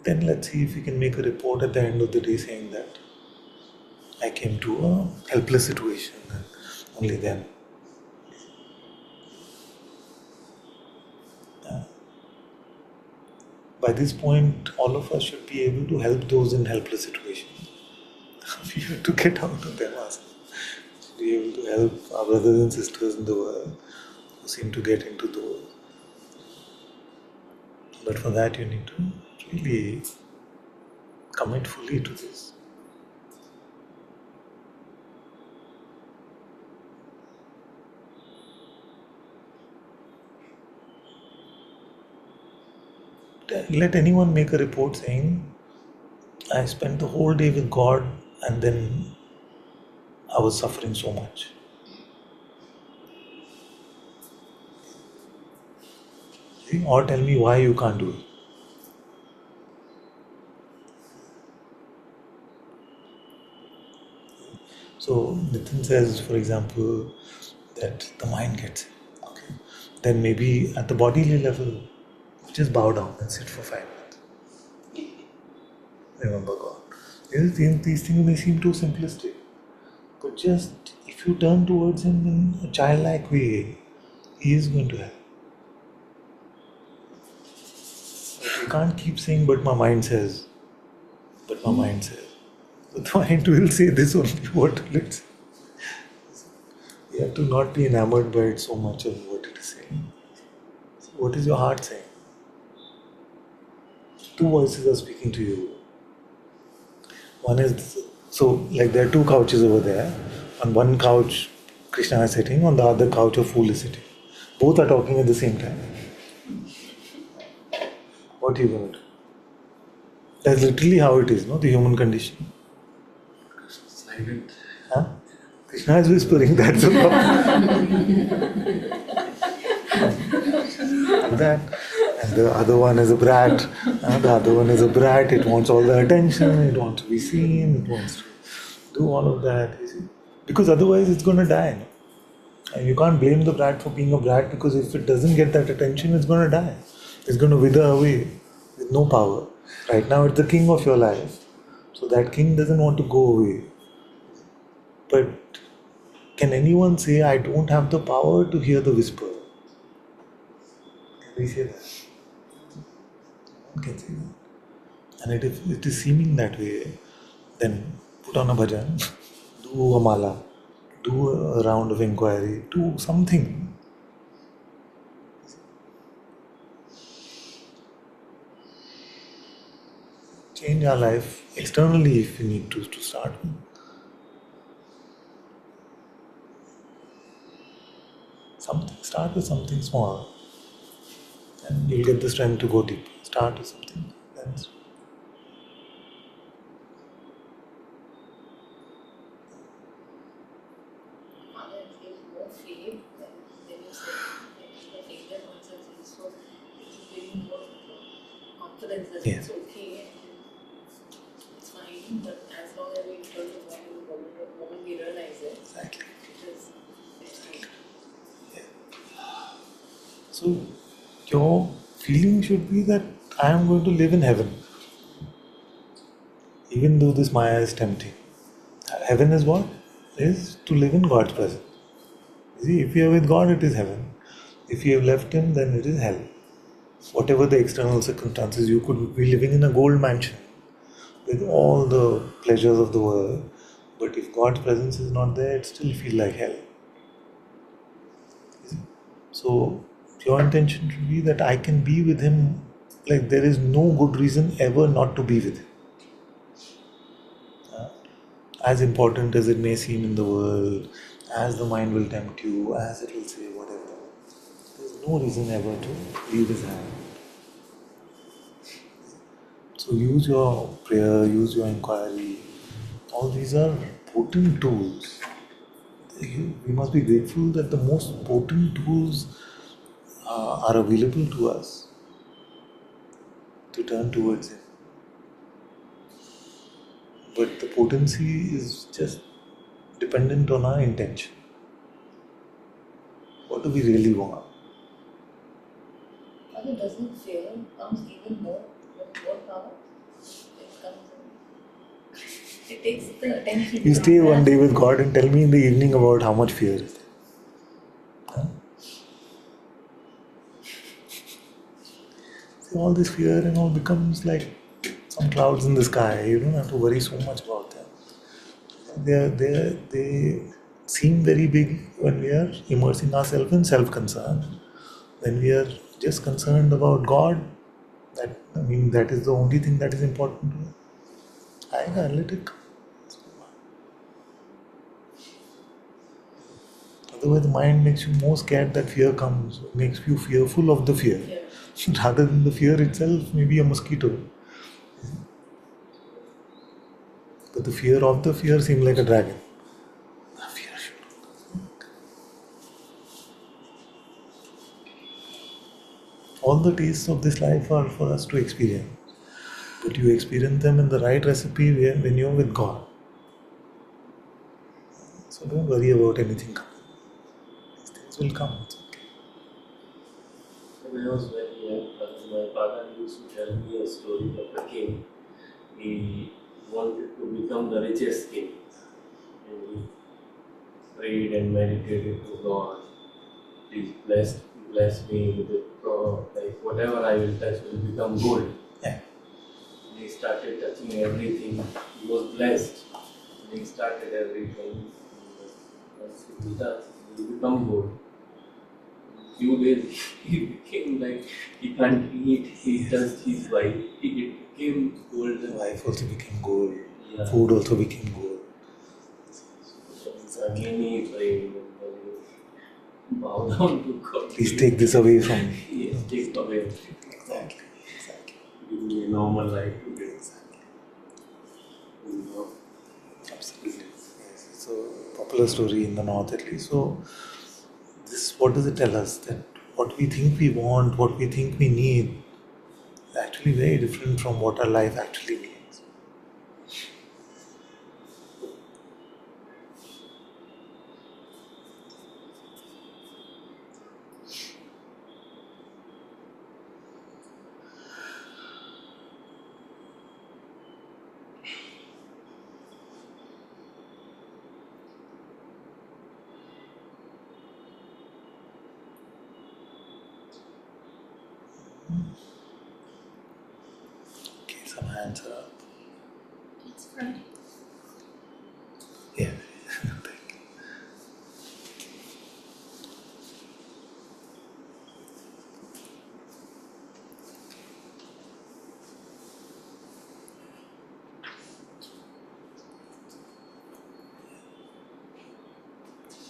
Then let's see if we can make a report at the end of the day saying that I came to a helpless situation, and only then. By this point, all of us should be able to help those in helpless situations. We have to get out of them ourselves. Be able to help our brothers and sisters in the world who seem to get into those. But for that, you need to really commit fully to this. Let anyone make a report saying, I spent the whole day with God and then I was suffering so much. See? Or tell me why you can't do it. So Nitin says, for example, that the mind gets it. Okay. Then maybe at the bodily level, just bow down and sit for 5 minutes. Remember God. These things may seem too simplistic, but just if you turn towards Him in a childlike way, He is going to help. But you can't keep saying, but my mind says, but my mind says. But the mind will say this only, what will it say? You have to not be enamored by it so much of what it is saying. So what is your heart saying? Two voices are speaking to you. One is, so like there are two couches over there. On one couch, Krishna is sitting, on the other couch, a fool is sitting. Both are talking at the same time. What are you going to do? That's literally how it is, no? The human condition. Silent. Huh? Krishna is whispering, that's the problem. That. And the other one is a brat. It wants all the attention, it wants to be seen, it wants to do all of that. You see? Because otherwise it's going to die. No? And you can't blame the brat for being a brat, because if it doesn't get that attention, it's going to die. It's going to wither away with no power. Right now it's the king of your life. So that king doesn't want to go away. But can anyone say, I don't have the power to hear the whisper? Can we say that? No one can say that. And if it is seeming that way, then put on a bhajan, do a mala, do a round of inquiry, do something. Change our life externally if we need to start with. Start with something small, and you'll get the strength to go deep. Start with something. That's Father, I feel more faith than you said. The faith and myself is so it is giving more confidence that Yeah. it's okay and it's fine, but as long as we turn to God in the moment we realize it, exactly. it's fine. So your feeling should be that I am going to live in heaven. Even though this Maya is tempting. Heaven is what? Is to live in God's presence. You see, if you are with God, it is heaven. If you have left Him, then it is hell. Whatever the external circumstances, you could be living in a gold mansion with all the pleasures of the world, but if God's presence is not there, it still feels like hell. You see? So your intention should be that I can be with Him, like there is no good reason ever not to be with Him. As important as it may seem in the world, as the mind will tempt you, as it will say whatever. no reason ever to leave his hand. So use your prayer, use your inquiry. All these are potent tools. We must be grateful that the most potent tools are available to us to turn towards Him. But the potency is just dependent on our intention. What do we really want? Father, doesn't fear comes even more with more power? It comes in. It takes the attention. You stay from one that. day with God and tell me in the evening about how much fear is there. Huh? See, all this fear and all becomes like some clouds in the sky. You don't have to worry so much about them. They seem very big when we are immersing ourselves in self-concern. When we are just concerned about God, that is the only thing that is important to us. आएगा, let it come. Otherwise, the mind makes you more scared that fear comes. It makes you fearful of the fear. Yeah. Rather than the fear itself, maybe a mosquito. But the fear of the fear seems like a dragon. The fear should. All the tastes of this life are for us to experience. But you experience them in the right recipe when you're with God. So don't worry about anything coming. These things will come. It's okay. When I was very young, my father used to tell me a story of a king. He wanted to become the richest king. And he prayed and meditated to God. Please bless me with it. Like whatever I will touch will become gold. Yeah. And he started touching everything. He was blessed. And he started everything. Once he will touch, he will become gold. Few days he became like he can't eat. He touched his wife. It became golden. Life also became gold. Yeah. Food also became gold. Again he prayed and bow down to God. Please take this away from me. Yes, take away. Exactly. Give me a normal life to get. Absolutely. Yes, it's a popular story in the north at least. So this, what does it tell us? That what we think we want, what we think we need, is actually very different from what our life actually needs. Okay, some hands are up. It's Friday. Yeah.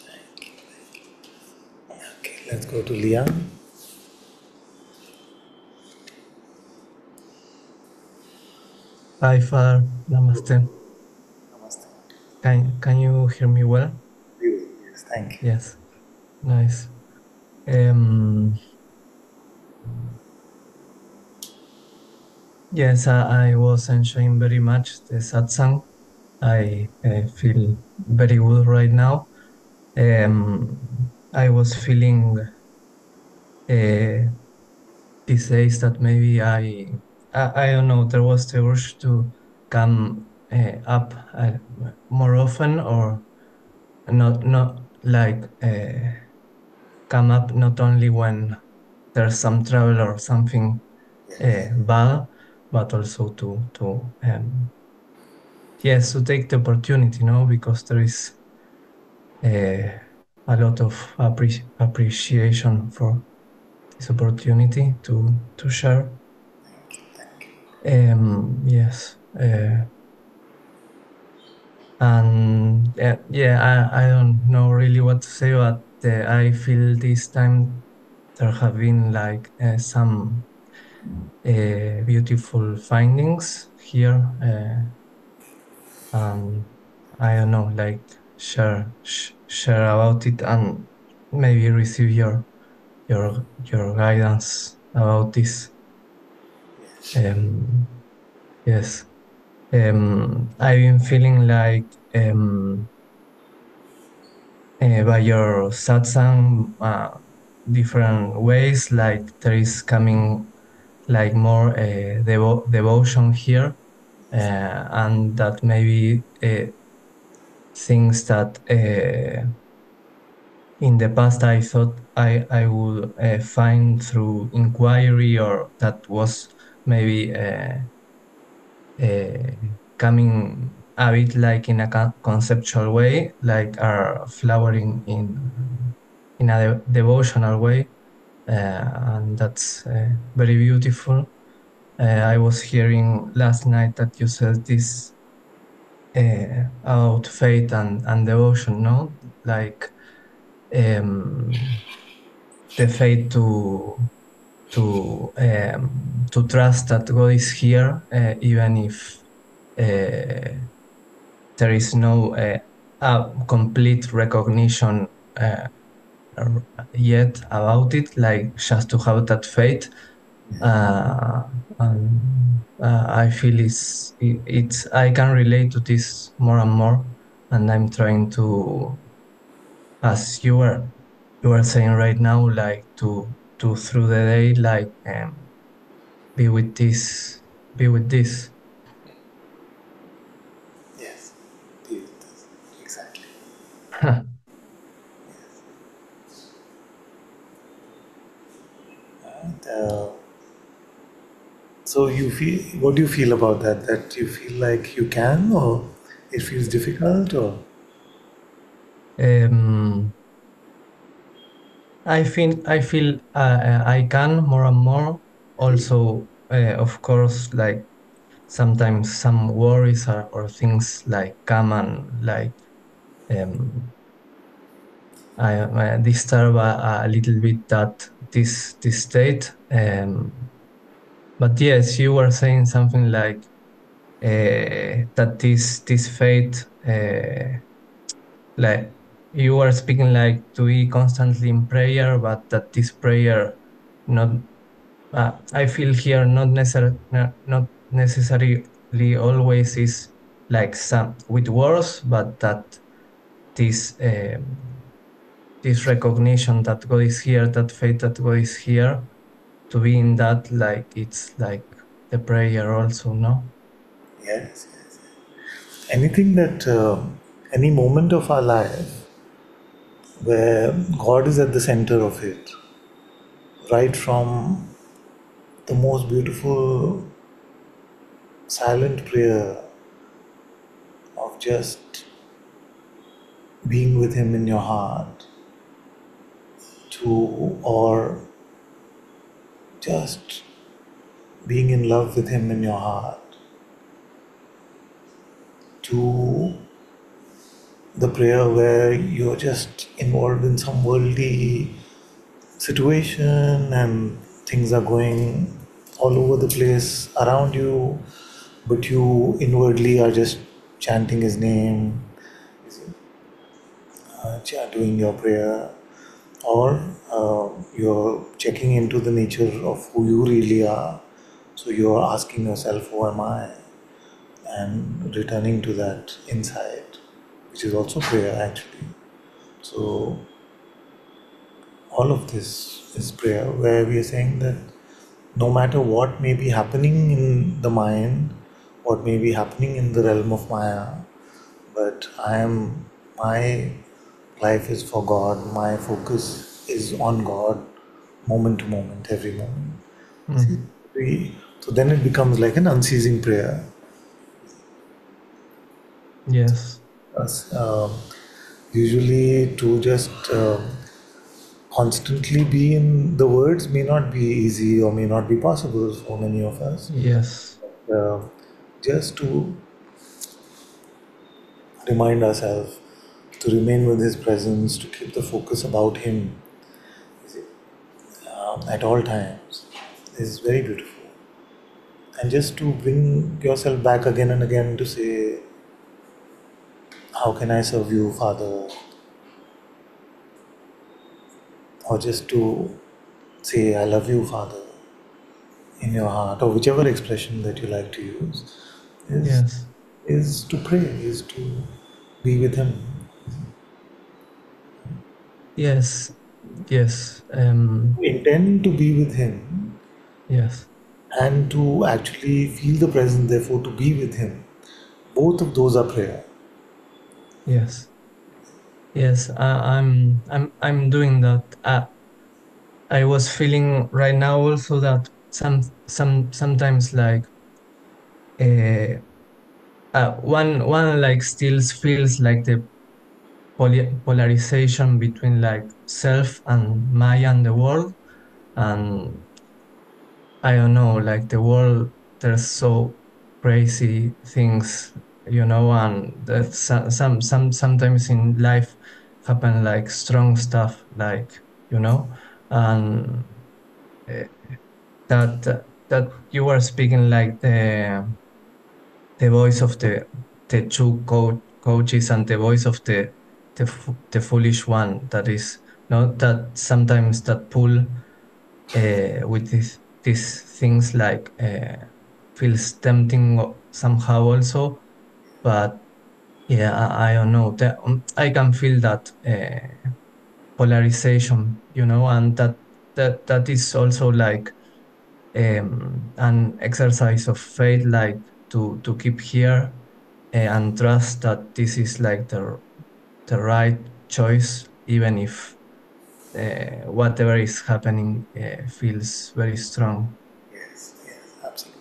Thank you. Okay, let's go to Liam. Hi, Father. Namaste. Namaste. Can you hear me well? Yes, thank you. Yes. Nice. Yes, I was enjoying very much the satsang. I feel very good right now. I was feeling these days that maybe I don't know, there was the urge to come up more often, or not like come up not only when there's some trouble or something bad, but also to yes, to take the opportunity, because there is a lot of appreciation for this opportunity to share. Yes. And yeah, I don't know really what to say, but I feel this time there have been like some beautiful findings here, and I don't know, like share about it and maybe receive your guidance about this. Yes. I've been feeling like by your satsang different ways, like there is coming like more devotion here, and that maybe things that in the past I thought I would find through inquiry, or that was maybe coming a bit like in a conceptual way, like are flowering in a devotional way, and that's very beautiful. I was hearing last night that you said this about faith and devotion, no? Like the faith to trust that God is here, even if there is no complete recognition yet about it. Like just to have that faith, uh, and I feel it's I can relate to this more and more, and I'm trying to, as you are saying right now, like to through the day, like be with this. Yes, deal with this. Exactly. And, so you feel, what do you feel about that? That you feel like you can, or it feels difficult, or um, I feel I can more and more. Also, of course, like sometimes some worries or things like come and like I disturb a little bit this state. But yes, you were saying something like that this faith, like you were speaking like to be constantly in prayer, but that this prayer not. I feel here not necessarily always is like some with words, but that this this recognition that God is here, that faith that God is here, to be in that, like it's like the prayer also, no? yes, yes. Anything that, any moment of our life where God is at the center of it, right from the most beautiful silent prayer of just being with Him in your heart, to, or just being in love with Him in your heart, to the prayer where you're just involved in some worldly situation and things are going all over the place around you, but you inwardly are just chanting His name, doing your prayer, or you're checking into the nature of who you really are. So you're asking yourself, who am I? And returning to that insight, which is also prayer actually. So all of this is prayer, where we are saying that no matter what may be happening in the mind, what may be happening in the realm of Maya, but my life is for God, my focus is on God, moment to moment, every moment. See, so then it becomes like an unceasing prayer. Yes. Us, usually to just constantly be in the words may not be easy or may not be possible for many of us. Yes. Uh, just to remind ourselves to remain with His presence, to keep the focus about Him, at all times is very beautiful. And just to bring yourself back again and again to say, how can I serve you, Father? Or just to say, I love you, Father, in your heart, or whichever expression that you like to use, is, Yes. is to pray, is to be with Him. Yes. Yes. Intend to be with Him Yes. and to actually feel the presence, therefore to be with Him. Both of those are prayer. Yes. Yes. I'm doing that. I was feeling right now also that sometimes like one like still feels like the polarization between like self and Maya and the world, and I don't know, like the world, there's so crazy things, and that sometimes in life happen like strong stuff, like, and uh, that you were speaking like the voice of the two coaches and the voice of the foolish one, that is not that sometimes that pull with these things like feels tempting somehow also, but yeah, I don't know that I can feel that polarization, and that is also like an exercise of faith, like to keep here and trust that this is like the right choice, even if whatever is happening feels very strong. Yes, yes, absolutely.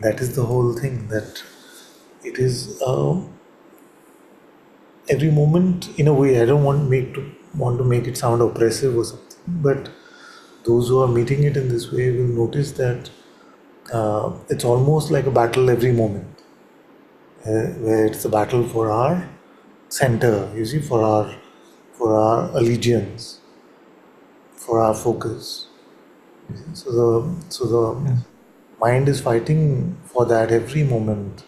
That is the whole thing, that it is every moment in a way. I don't want to make it sound oppressive or something, but those who are meeting it in this way will notice that it's almost like a battle every moment, where it's a battle for our center, you see, for our allegiance, for our focus. So the Yes. mind is fighting for that every moment.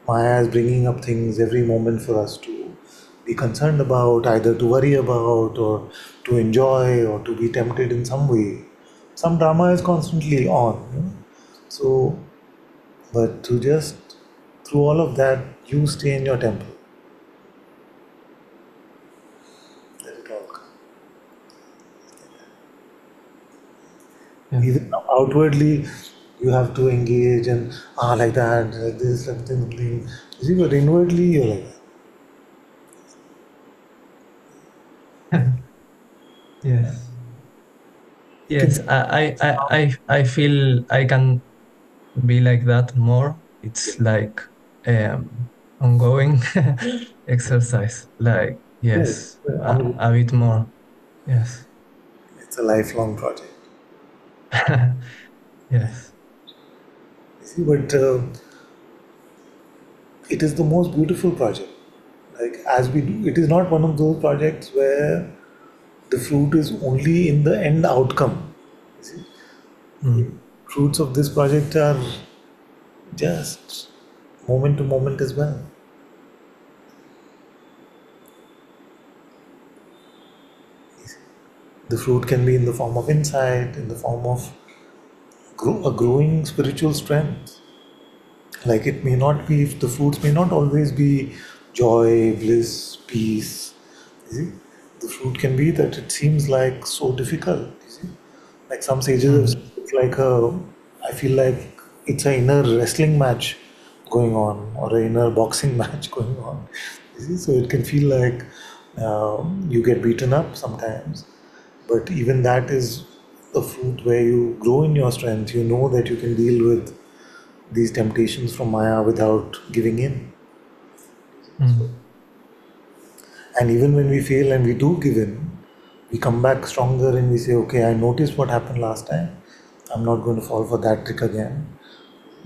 Maya is bringing up things every moment for us to be concerned about, either to worry about, or to enjoy, or to be tempted in some way. Some drama is constantly on. So, but to just through all of that, you stay in your temple. Let it all come. Yes. Even outwardly, you have to engage and like that, like this, like something. You see, but inwardly, you're like that. Yes. You can Yes, I feel I can be like that more. It's like ongoing exercise. Like, yes, yes, a bit more. Yes. it's a lifelong project. Yes. You see, but it is the most beautiful project. Like as we do, it is not one of those projects where the fruit is only in the end outcome. You see, Mm. fruits of this project are just moment to moment as well. The fruit can be in the form of insight, in the form of a growing spiritual strength. Like it may not be, the fruits may not always be joy, bliss, peace. You see, the fruit can be that it seems like so difficult. You see, like some sages have Mm. said, it's like I feel like it's an inner wrestling match going on, or an inner boxing match going on. You see, so it can feel like you get beaten up sometimes, but even that is the fruit where you grow in your strength. You know that you can deal with these temptations from Maya without giving in. So, Mm. and even when we fail and we do give in, we come back stronger and we say, okay, I noticed what happened last time. I'm not going to fall for that trick again.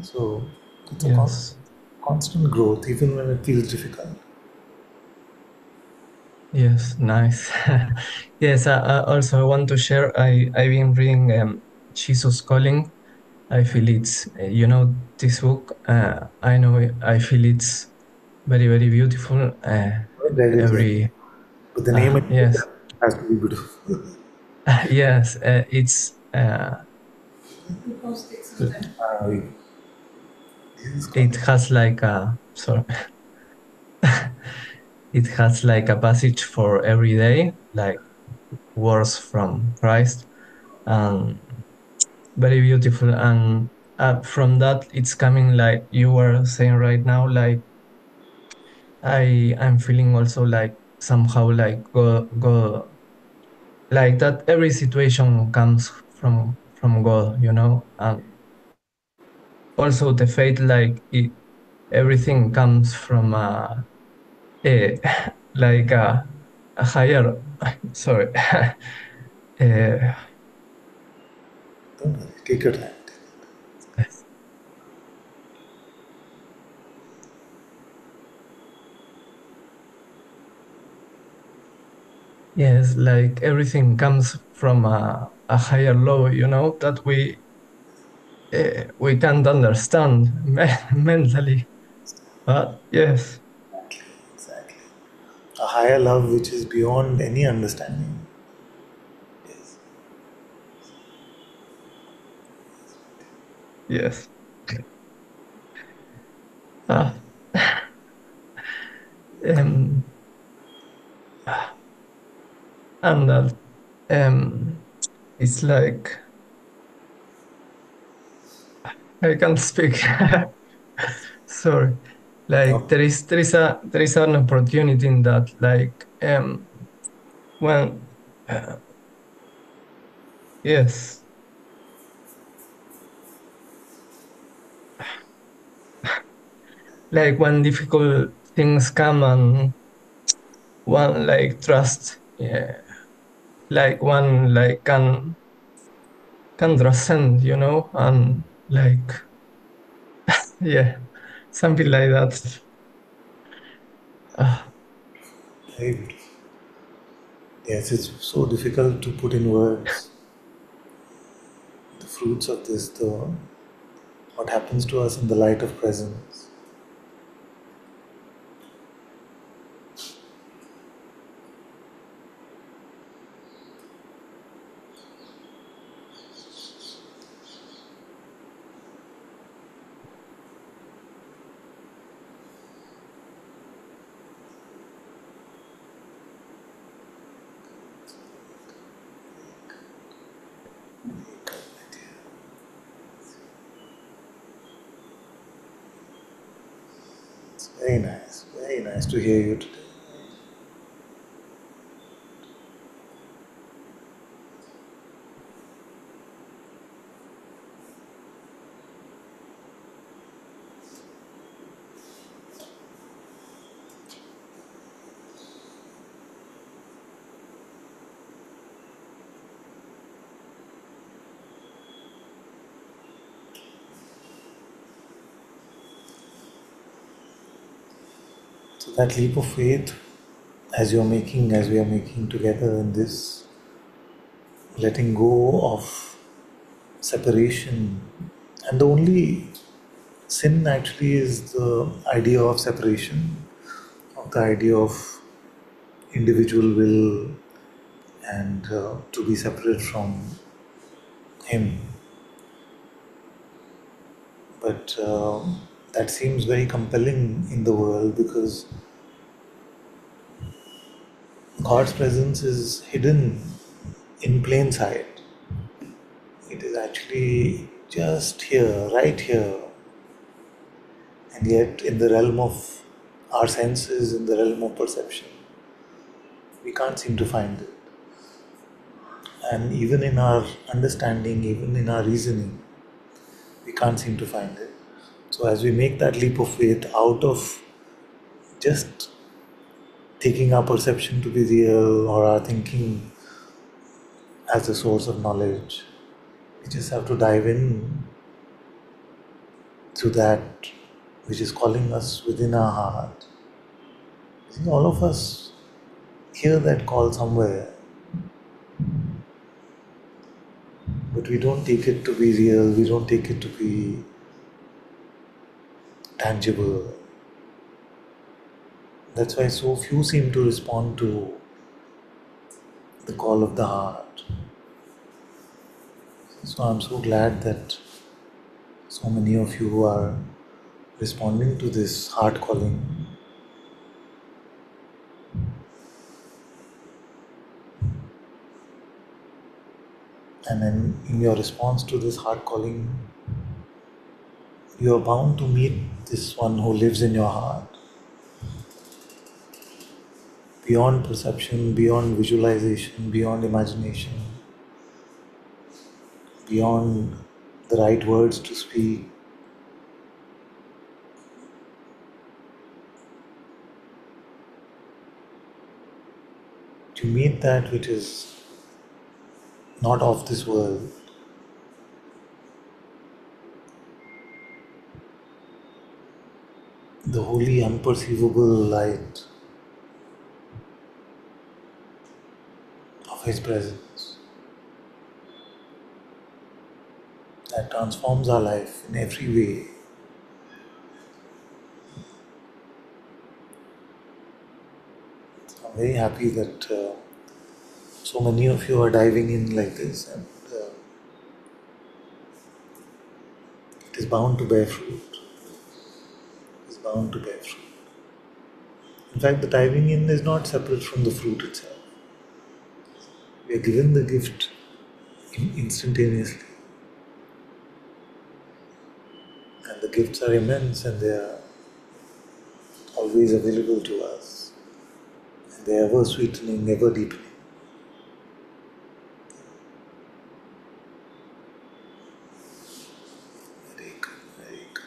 So it's a Yes. constant growth, even when it feels difficult. Yes, nice. Yes, I also want to share. I've been reading Jesus Calling. I feel it's this book. I know I feel it's very very beautiful. I read it yet, Every but the name yes, itself has to be beautiful. yes, it's You post it sometime. This is called. it has like a sorry, it has like a passage for every day, like words from Christ, and very beautiful. And from that, it's coming like you were saying right now, like I'm feeling also like somehow like go like that every situation comes from God, and also the faith like everything comes from a like a higher sorry uh, Don't worry, take your time. yes, like everything comes from a higher law, that we can't understand mentally, but yes. Exactly. A higher love which is beyond any understanding. Yes. Yes. Ah, um, and that it's like I can't speak. Sorry. Like No. there is an opportunity in that. Like when yes, like when difficult things come and one like trust, yeah, like one like can transcend, and like yeah, something like that. Ah, Very beautiful. Yes, it's so difficult to put in words the fruits of this, the what happens to us in the light of presence. It's very nice to hear you today. So that leap of faith, as we are making together in this, letting go of separation, and the only sin actually is the idea of separation, of the idea of individual will and to be separate from him. But that seems very compelling in the world because God's presence is hidden in plain sight. It is actually just here, right here, and yet in the realm of our senses, in the realm of perception, we can't seem to find it. And even in our understanding, even in our reasoning, we can't seem to find it. So, as we make that leap of faith out of just taking our perception to be real or our thinking as the source of knowledge, we just have to dive in to that which is calling us within our heart. I think all of us hear that call somewhere, but we don't take it to be real, we don't take it to be tangible. That's why so few seem to respond to the call of the heart. So I'm so glad that so many of you are responding to this heart calling. And then in your response to this heart calling, you are bound to meet this one who lives in your heart. Beyond perception, beyond visualization, beyond imagination, beyond the right words to speak. To meet that which is not of this world, the holy unperceivable light of His presence that transforms our life in every way. I'm very happy that so many of you are diving in like this, and it is bound to bear fruit. It is bound to bear fruit. In fact, the diving in is not separate from the fruit itself. We are given the gift instantaneously, and the gifts are immense and they are always available to us. And they are ever sweetening, ever deepening. Very good, very good.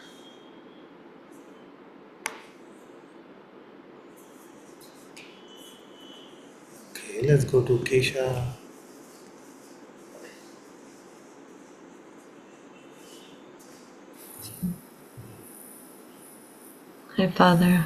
Okay, let's go to Kesha. Hi, Father.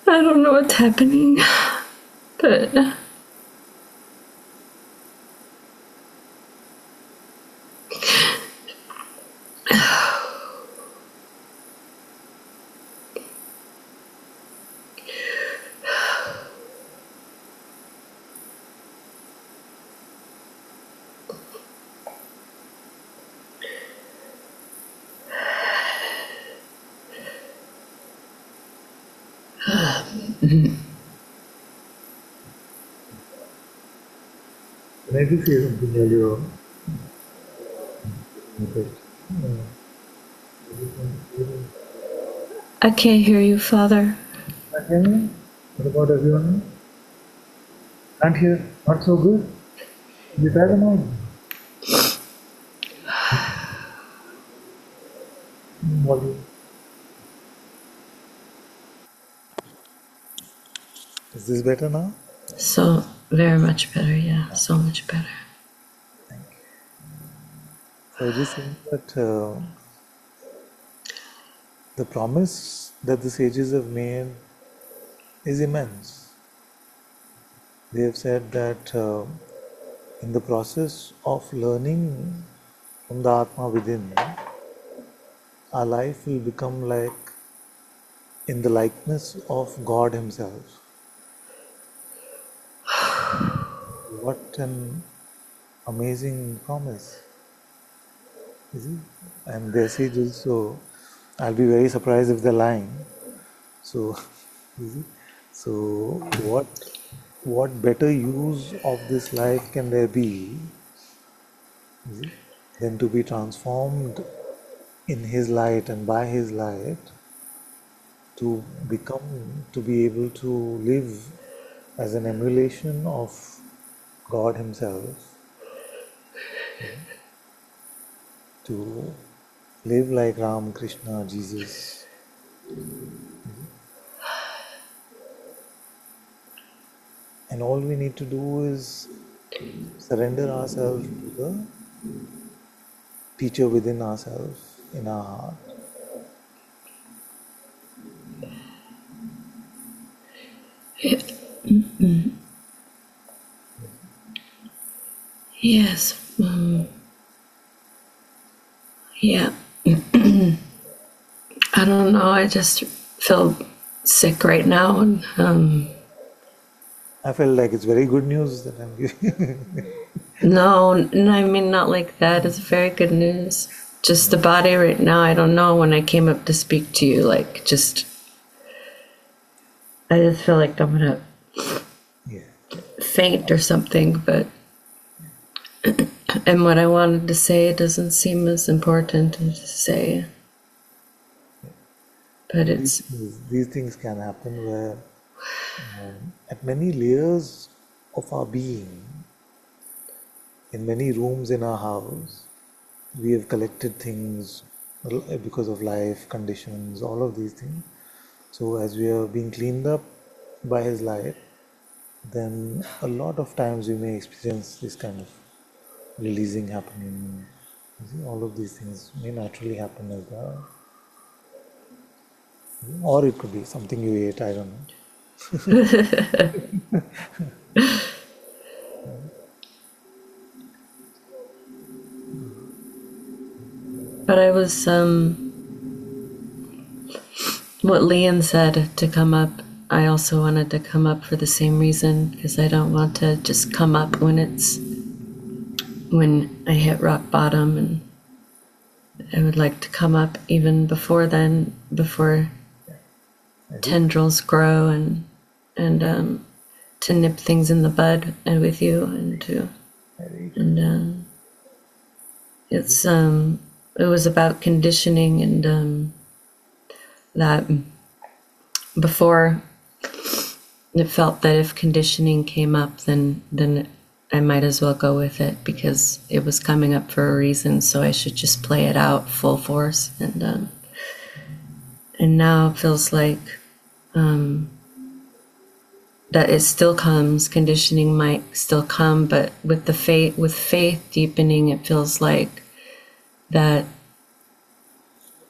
I don't know what's happening, but Can I just say something earlier on? Okay. I can't hear you, Father. Okay. What about everyone? Can't hear? Not so good? You try them out. Volume. Is this better now? So very much better, yeah. So much better. So I was just saying that the promise that the sages have made is immense. They have said that in the process of learning from the Atma within, our life will become like in the likeness of God Himself. What an amazing promise, is it? And their sages, so I'll be very surprised if they're lying. So You see? So what better use of this life can there be, you see, than to be transformed in His light and by His light to be able to live as an emulation of God Himself, to live like Ram, Krishna, Jesus. And all we need to do is surrender ourselves to the teacher within ourselves, in our heart. Yes. Yeah. I don't know. I just feel sick right now, and I felt like it's very good news that I'm giving. no, I mean not like that. It's very good news. Just the body right now. I don't know. When I came up to speak to you, like I just feel like I'm gonna Yeah. faint or something. But and what I wanted to say doesn't seem as important to say. But it's These things can happen where at many layers of our being, in many rooms in our house, we have collected things because of life, conditions, all of these things. So as we are being cleaned up by His light, then a lot of times we may experience this kind of releasing happening. You see, all of these things may naturally happen as well. Or it could be something you ate, I don't know. but I was what Leon said to come up. I also wanted to come up for the same reason, because I don't want to just come up when I hit rock bottom, and I would like to come up even before then, before tendrils grow, and to nip things in the bud and with you, and it was about conditioning, and that before it felt that if conditioning came up, then I might as well go with it, because it was coming up for a reason, so I should just play it out full force. And now it feels like that it still comes. Conditioning might still come, but with faith deepening, it feels like that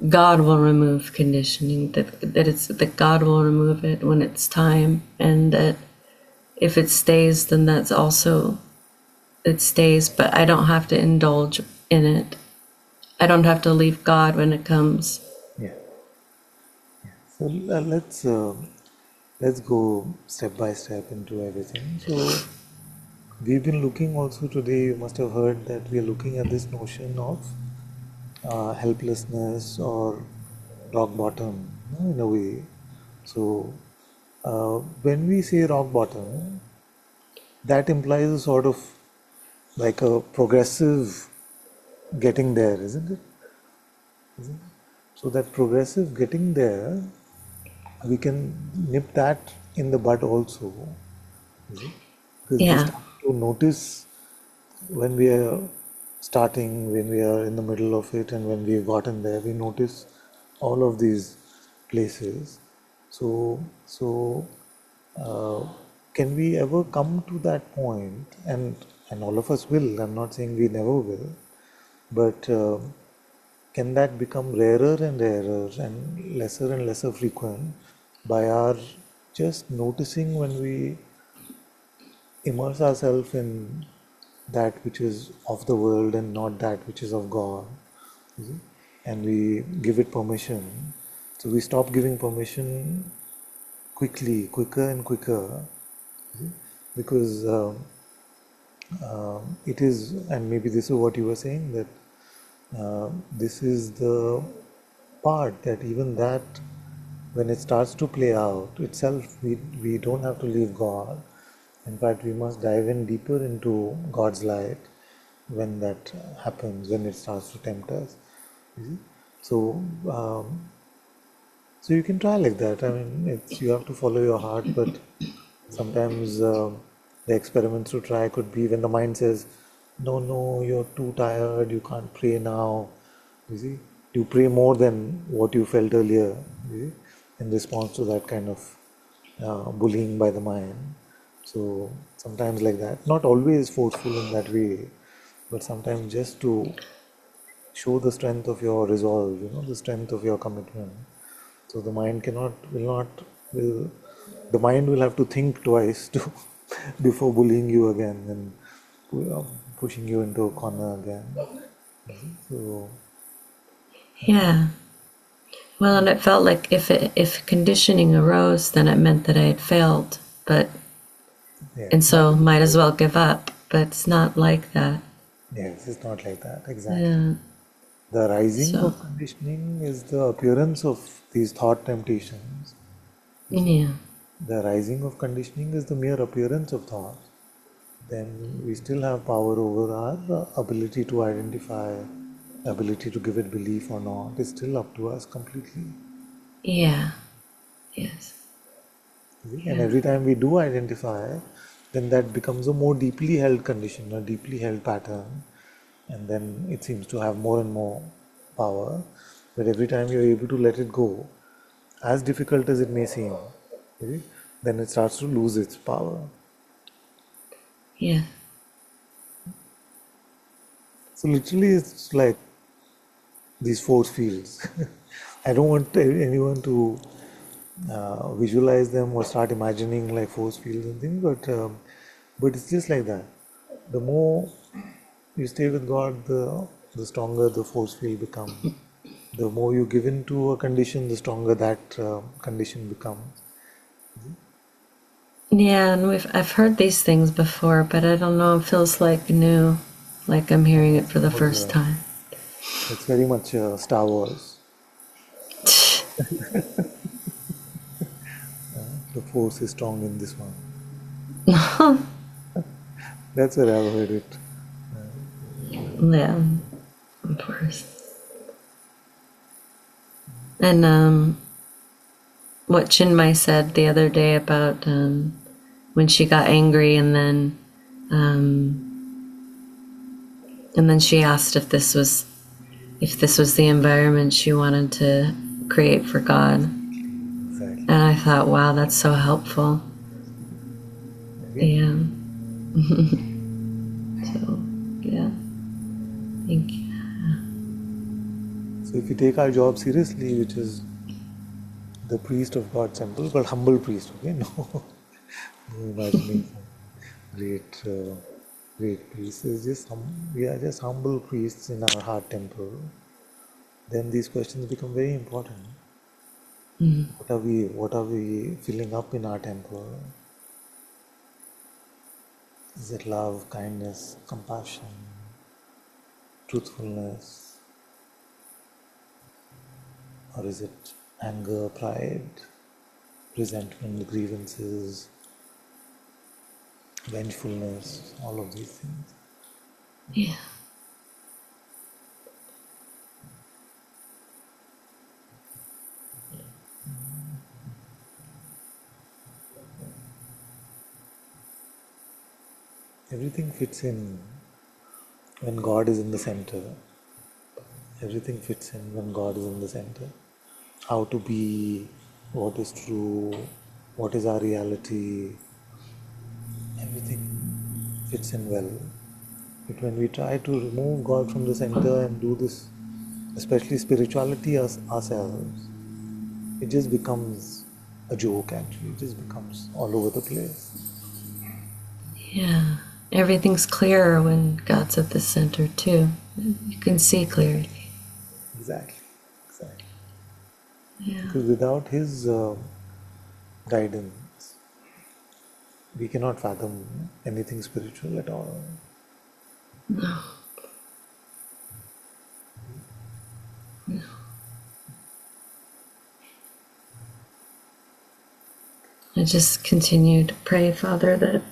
God will remove conditioning. That God will remove it when it's time, and that if it stays, then that's also it stays. But I don't have to indulge in it. I don't have to leave God when it comes. Yeah. So let's go step by step into everything. So we've been looking also today. You must have heard that we are looking at this notion of helplessness or rock bottom, in a way. So when we say rock bottom, that implies a sort of like a progressive getting there, isn't it? So that progressive getting there, we can nip that in the bud also, because we Yeah. start to notice when we are starting, when we are in the middle of it, and when we've gotten there, we notice all of these places. So can we ever come to that point? And all of us will. I'm not saying we never will, but can that become rarer and lesser frequent by our just noticing when we immerse ourselves in that which is of the world and not that which is of God, you see? And we give it permission. So we stop giving permission quicker and quicker, because it is, and maybe this is what you were saying, that this is the part that even that when it starts to play out itself, we don't have to leave God. In fact, we must dive in deeper into God's light when that happens, when it starts to tempt us. You see? So, so you can try like that. I mean, you have to follow your heart, but sometimes the experiments to try could be when the mind says, "No, no, you're too tired. You can't pray now." You see, you pray more than what you felt earlier. You see, in response to that kind of bullying by the mind. So sometimes like that, not always forceful in that way, but sometimes just to show the strength of your resolve, the strength of your commitment. So the mind will, the mind will have to think twice to before bullying you again and pushing you into a corner again. So Yeah. Well, and it felt like if conditioning arose, then it meant that I had failed. But yeah, and so might as well give up. But it's not like that. yes, it's not like that exactly. Yeah. The rising So of conditioning is the appearance of these thought temptations. yeah. The rising of conditioning is the mere appearance of thought. Then we still have power over our ability to identify, ability to give it belief or not. It's still up to us completely. Yeah. Yes. And every time we do identify, then that becomes a more deeply held condition, a deeply held pattern, and then it seems to have more and more power. But every time you're able to let it go, as difficult as it may seem, okay, then it starts to lose its power. Yeah. So literally, it's like these force fields. I don't want anyone to visualize them or start imagining like force fields and things, but it's just like that. The more you stay with God, the stronger the force field becomes. The more you give in to a condition, the stronger that condition becomes. Yeah, and I've heard these things before, but I don't know. It feels like new, like I'm hearing it for the first time. It's very much Star Wars. The force is strong in this one. That's where I've heard it. Yeah, of course. And what Chinmay said the other day about when she got angry and then she asked if this was the environment she wanted to create for God. Exactly. And I thought, wow, that's so helpful. Yeah. So, yeah. Thank you. So if you take our job seriously, which is the priest of God's temple, but humble priest, okay? No imagining some great priests. We are just humble priests in our heart temple. Then these questions become very important. What are we filling up in our temple? Is it love, kindness, compassion, truthfulness? Or is it anger, pride, resentment, grievances, vengefulness, all of these things? Yeah. Everything fits in when God is in the center. Everything fits in when God is in the center. How to be, what is true, what is our reality, everything fits in well. But when we try to remove God from the center and do this, especially spirituality ourselves, it just becomes a joke actually. It just becomes all over the place. Yeah. Everything's clearer when God's at the center too. You can see clearly. Exactly. Yeah. Because without His guidance, we cannot fathom anything spiritual at all. No. I just continue to pray, Father, that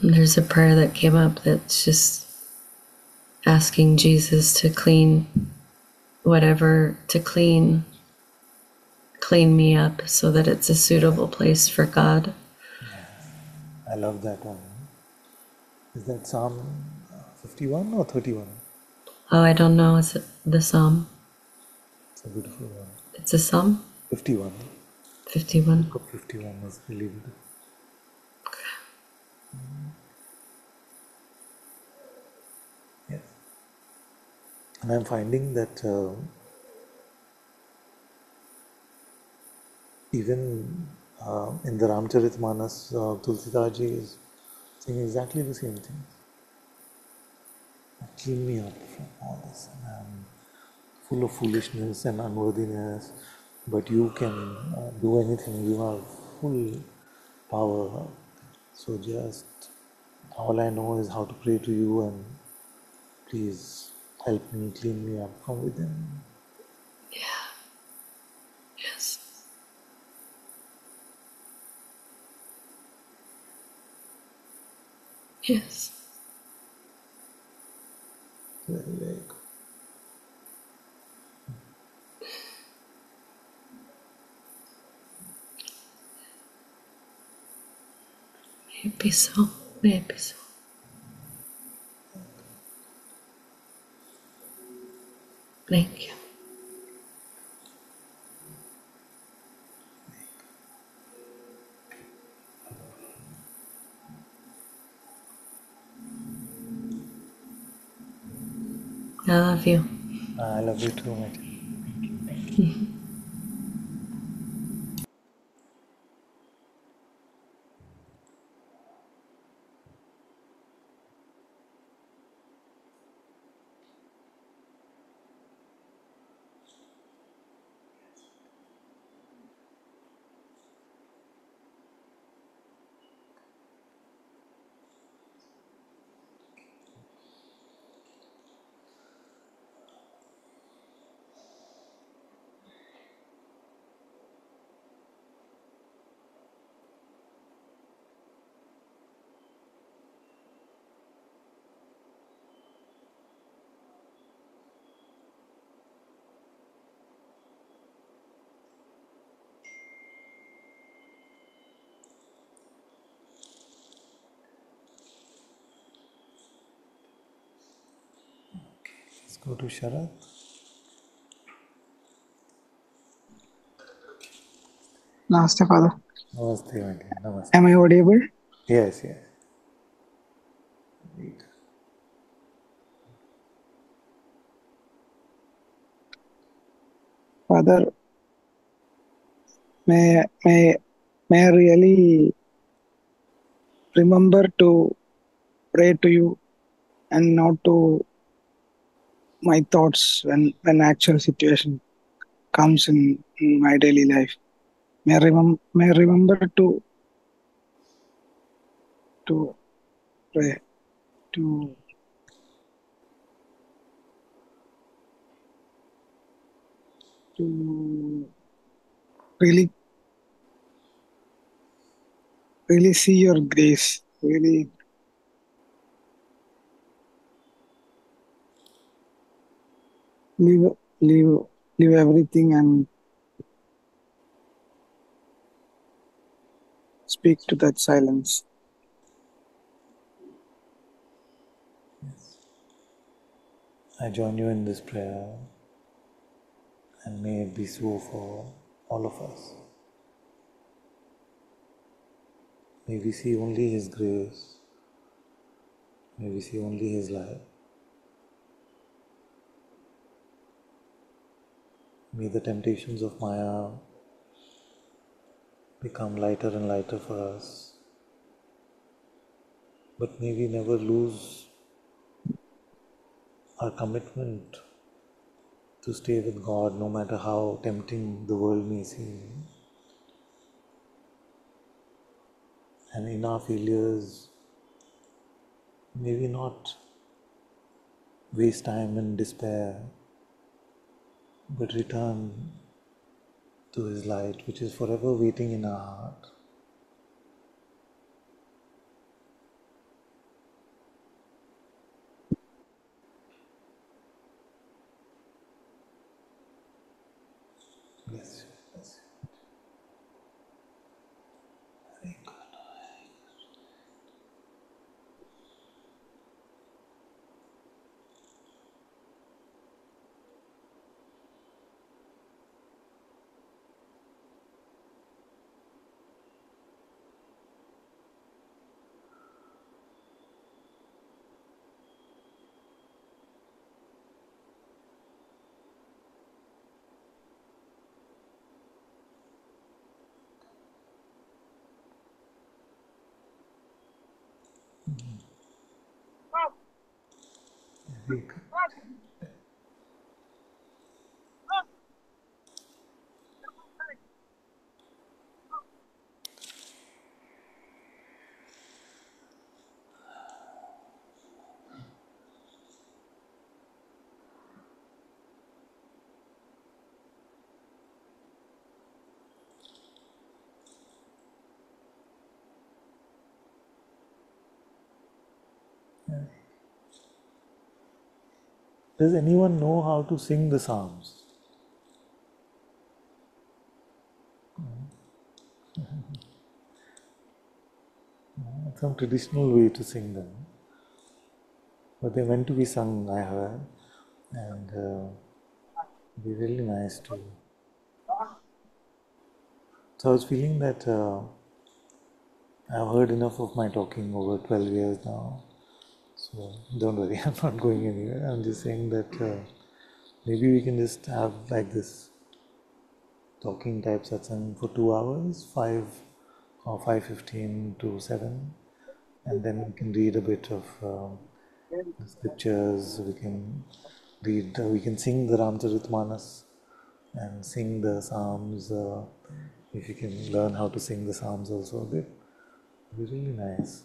there's a prayer that came up that's just asking Jesus to clean whatever, to clean me up so that it's a suitable place for God. I love that one. Is that Psalm 51 or 31? Oh, I don't know. Is it the Psalm? It's a beautiful one. It's a Psalm? 51. 51. Book of 51 is really beautiful. Yes. And I'm finding that even in the Ramcharitmanas, Tulsidaji is saying exactly the same thing. Clean me up from all this. And I'm full of foolishness and unworthiness, but you can do anything. You have full power. So just all I know is how to pray to you, and please help me, clean me up from within. Yes. Yes. Very, very good. May it be so. May it be so. Thank you. I love you. I love you too, my dear. Let's go to Sharat. Namaste, Father. Namaste, my dear. Namaste. Am I audible? Yes, yes. Indeed. Father, may I really remember to pray to you and not to my thoughts when actual situation comes in my daily life. May I remember to pray, to to really see your grace, really leave leave leave everything and speak to that silence. I join you in this prayer, and may it be so for all of us. May we see only His grace. May we see only His light. May the temptations of Maya become lighter and lighter for us. But may we never lose our commitment to stay with God, no matter how tempting the world may seem. And in our failures, may we not waste time in despair, but return to His light, which is forever waiting in our heart. Yes, yes. Very good. Very good. Does anyone know how to sing the Psalms? Some traditional way to sing them. But they're meant to be sung, I heard. And it'd be really nice to. So I was feeling that I've heard enough of my talking over 12 years now. So don't worry, I'm not going anywhere. I'm just saying that maybe we can just have like this talking type satsang for 2 hours, 5 or 5:15 to 7, and then we can read a bit of the scriptures. We can sing the Ramcharitmanas and sing the Psalms. If you can learn how to sing the Psalms also a bit, it'll be really nice.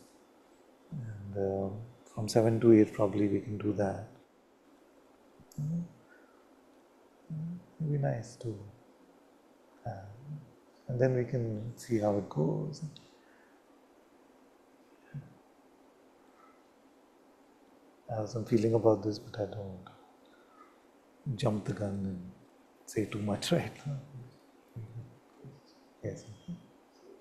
And from 7 to 8, probably we can do that. It'll be nice to, and then we can see how it goes. I have some feeling about this, but I don't jump the gun and say too much right now. Yes.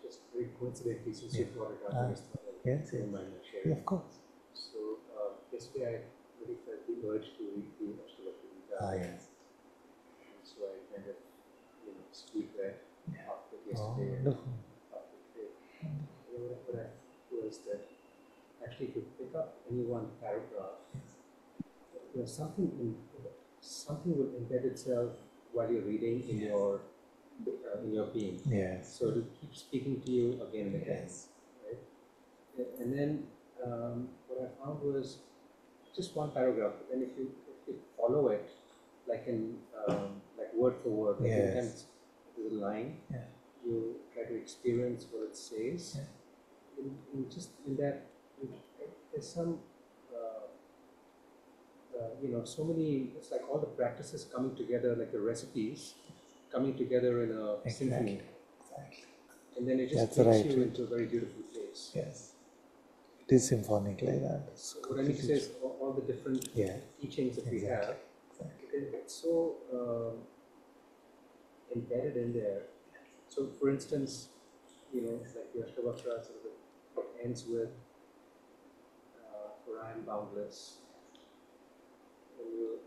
Just very coincidentally, since you brought it up, Yes, yes. mind sharing. Yeah, of course. So yesterday I really felt the urge to read the Ashtabakta. Yes. So I kind of, speed read after Oh, yesterday. wonderful. After today. What I was that actually if you pick up any one paragraph, something will embed itself while you're reading in your being. Yes. So it'll keep speaking to you again and again. Yes. Right? And then what I found was just one paragraph, but then if you follow it, like in like word for word, like every time there's a line, you try to experience what it says. In that, there's some so many. It's like all the practices coming together, like the recipes coming together in a symphony. Exactly. And then it just That's takes right. you into a very beautiful place. Yes. It is symphonic like that. So what I mean to say is all the different teachings that we have, it's so embedded in there. So for instance, like the Ashtabakra sort of ends with, for I am boundless. When you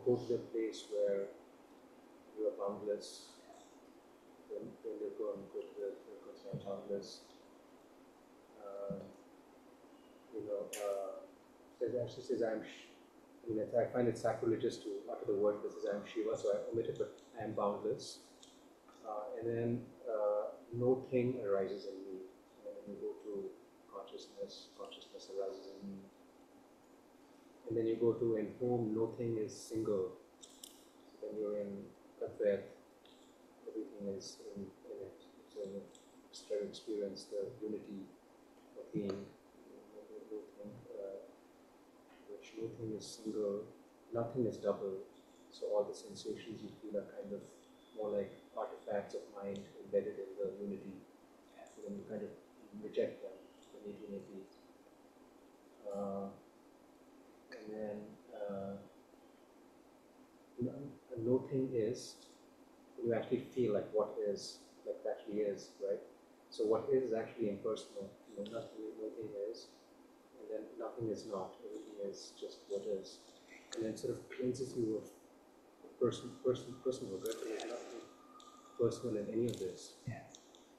go to the place where you are boundless, then you go to the because I am boundless. She says I find it sacrilegious to utter the word because I am Shiva, so I omit it, but I am boundless. And then no thing arises in me. And then you go to consciousness arises in me. And then you go to in whom no thing is single. So then you're in Advaita, everything is in it. So you try to experience the unity of being. Which nothing is single, nothing is double. So all the sensations you feel are kind of more like artifacts facts of mind embedded in the unity. So then you kind of reject them, the nitty-nitty. And then no thing is, you actually feel like what is, like it actually is, right? So what is actually impersonal, nothing is, and then nothing is not, everything is just what is. And then sort of cleanses you of personhood, right? There's nothing personal in any of this. Yeah.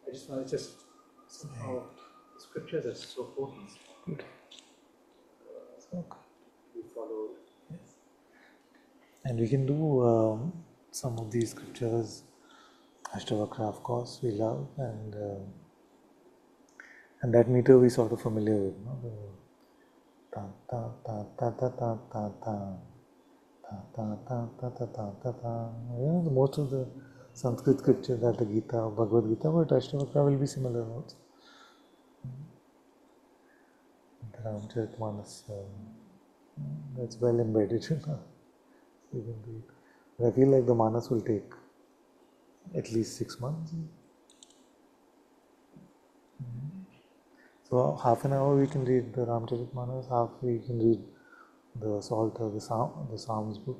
I just found it just somehow, the scriptures are so potent. Good. So good. We follow. Yes. And we can do some of these scriptures. Ashtavakra, of course, we love, and that meter we sort of familiar with, no? The ta ta ta ta ta ta ta ta ta ta ta ta ta ta ta ta. Most of the Sanskrit scriptures are the Gita, Bhagavad Gita, but Ashtavakra will be similar also. The Ramcharitmanas, that's well embedded in us. You can read. But I feel like the Manas will take at least 6 months. So half an hour we can read the Ramcharitmanas, half we can read the Psalter, the Psalms book,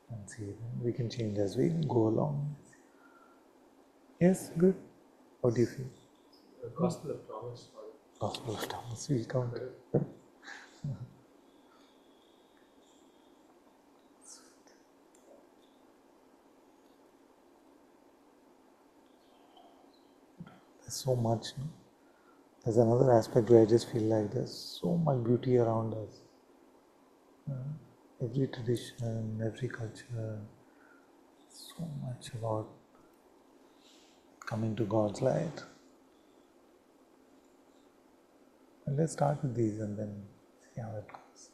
and see. We can change as we go along. Yes, good. What do you feel? The Gospel of Thomas. Gospel of Thomas, we'll count. There's so much. No? There's another aspect where I just feel like there's so much beauty around us. Every tradition, every culture, so much about coming to God's light. And let's start with these and then see how it goes.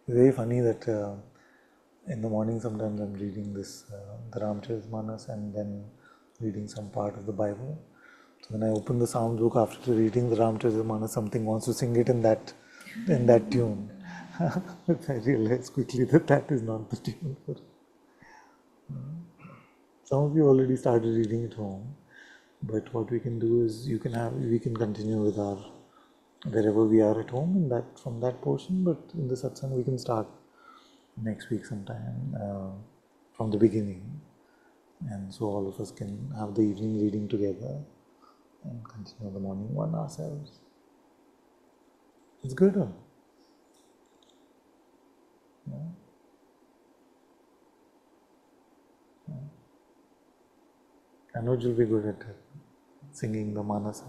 It's very funny that in the morning sometimes I'm reading this, the Ramcharitmanas, and then reading some part of the Bible. So when I open the Psalms book after reading the Ramcharitmanas, something wants to sing it in that tune. But I realized quickly that that is not the tune for it. Some of you already started reading at home, but what we can do is we can continue with our wherever we are at home in that from that portion, but in the satsang we can start next week sometime from the beginning, and so all of us can have the evening reading together and continue the morning one ourselves. It's good, huh? Yeah. Anuj will be good at it, singing the Manasa.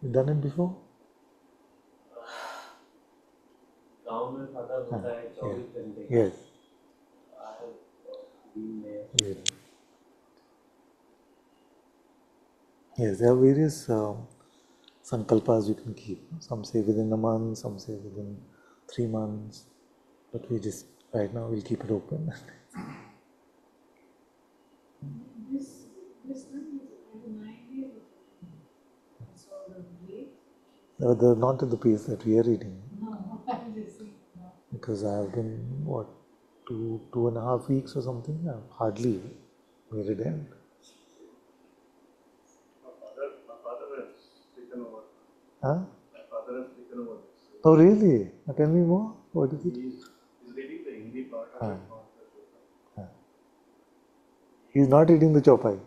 You done it before? गाँव में father होता है 24 घंटे. Yes. I have been there. Yes. Yes, there are various sankalpas you can keep. Some say within a month, some say within 3 months. But we just, right now, we'll keep it open. This one is 9 days of sort of late. Not at the pace that we are reading. No, I'm just saying no. Because I have been, 2.5 weeks or something? I've hardly made it end. My father has taken over. Huh? My father has taken over this. Oh, really? Tell me more. What is it? He's reading the Hindi part of it, not the Shloka. He's not reading the Chopai.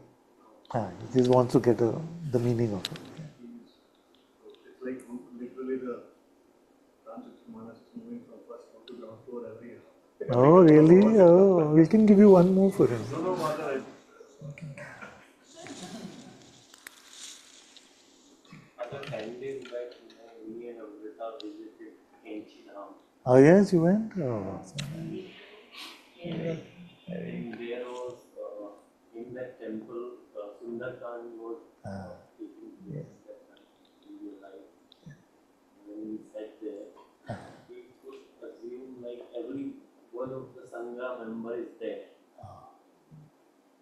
He just wants to get the meaning of it. It's like literally the Ramcharitmanas is moving from first floor to ground floor every year. Oh, really? Oh, we can give you one more for him. No, Father. Other 10 days back, me and Advaita visited Kenchi Dham. Oh, yes, you went? Oh, so nice. And there was, in that temple, Sundarkand was taking place that time in real life. When we sat there, we could assume like every one of the Sangha member is there.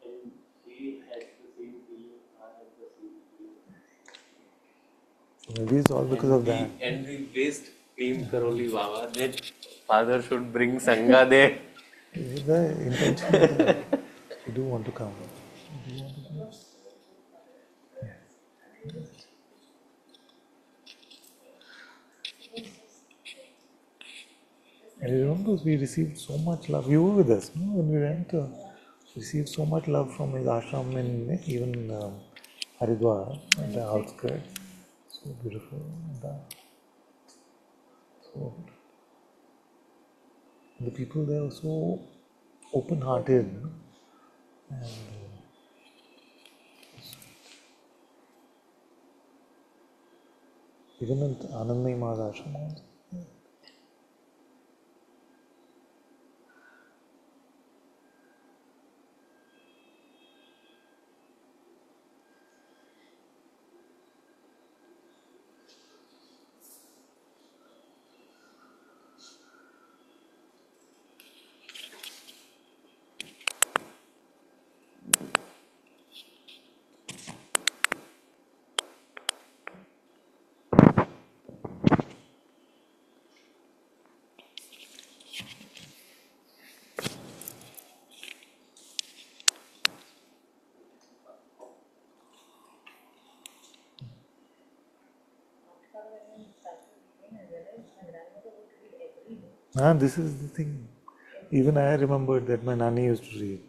And she had the same feeling, I had the same feeling. So maybe it's all because of that. And we based Neem Karoli Baba, that father should bring Sangha there. The intention is that you do want to come. And I remember we received so much love. You were with us, no? When we went, received so much love from his ashram in even Haridwar, at the outskirts. So beautiful. And, so the people there were so open-hearted, no? And even at Anandamayi Maharaj ashram also. This is the thing. Even I remembered that my Nani used to read.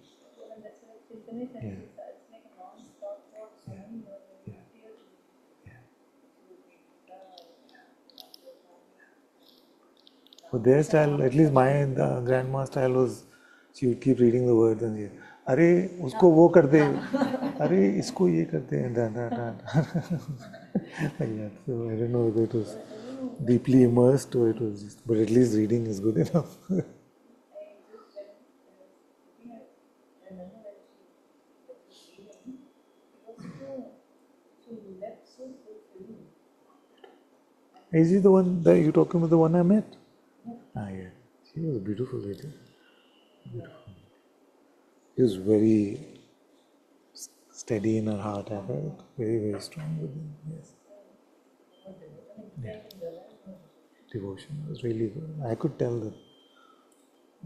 Yeah. Yeah. But their style, at least my grandma style was, she would keep reading the words and say, अरे उसको वो कर दे, अरे इसको ये कर दे, like that. So I don't know whether it was deeply immersed or it was just, but at least reading is good enough. Is she the one that you talking about, the one I met? Yeah. She was a beautiful lady. Beautiful. She was very steady in her heart, I felt. Very, very strong within. Yes. Yeah. Devotion was really good. I could tell that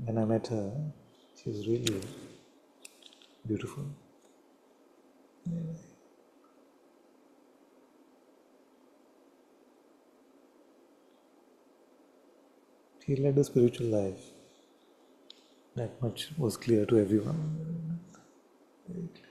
when I met her, she was really beautiful. Yeah. She led a spiritual life. That much was clear to everyone. Very clear.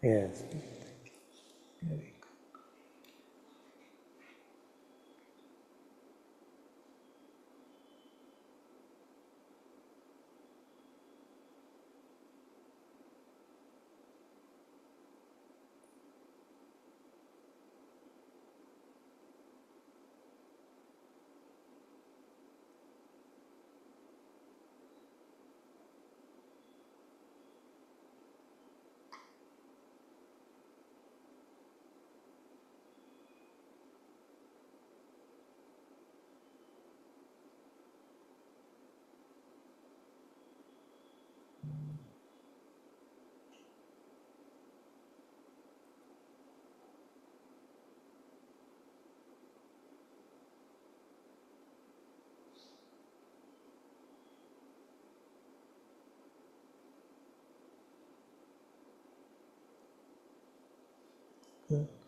Yes. Very good. Good.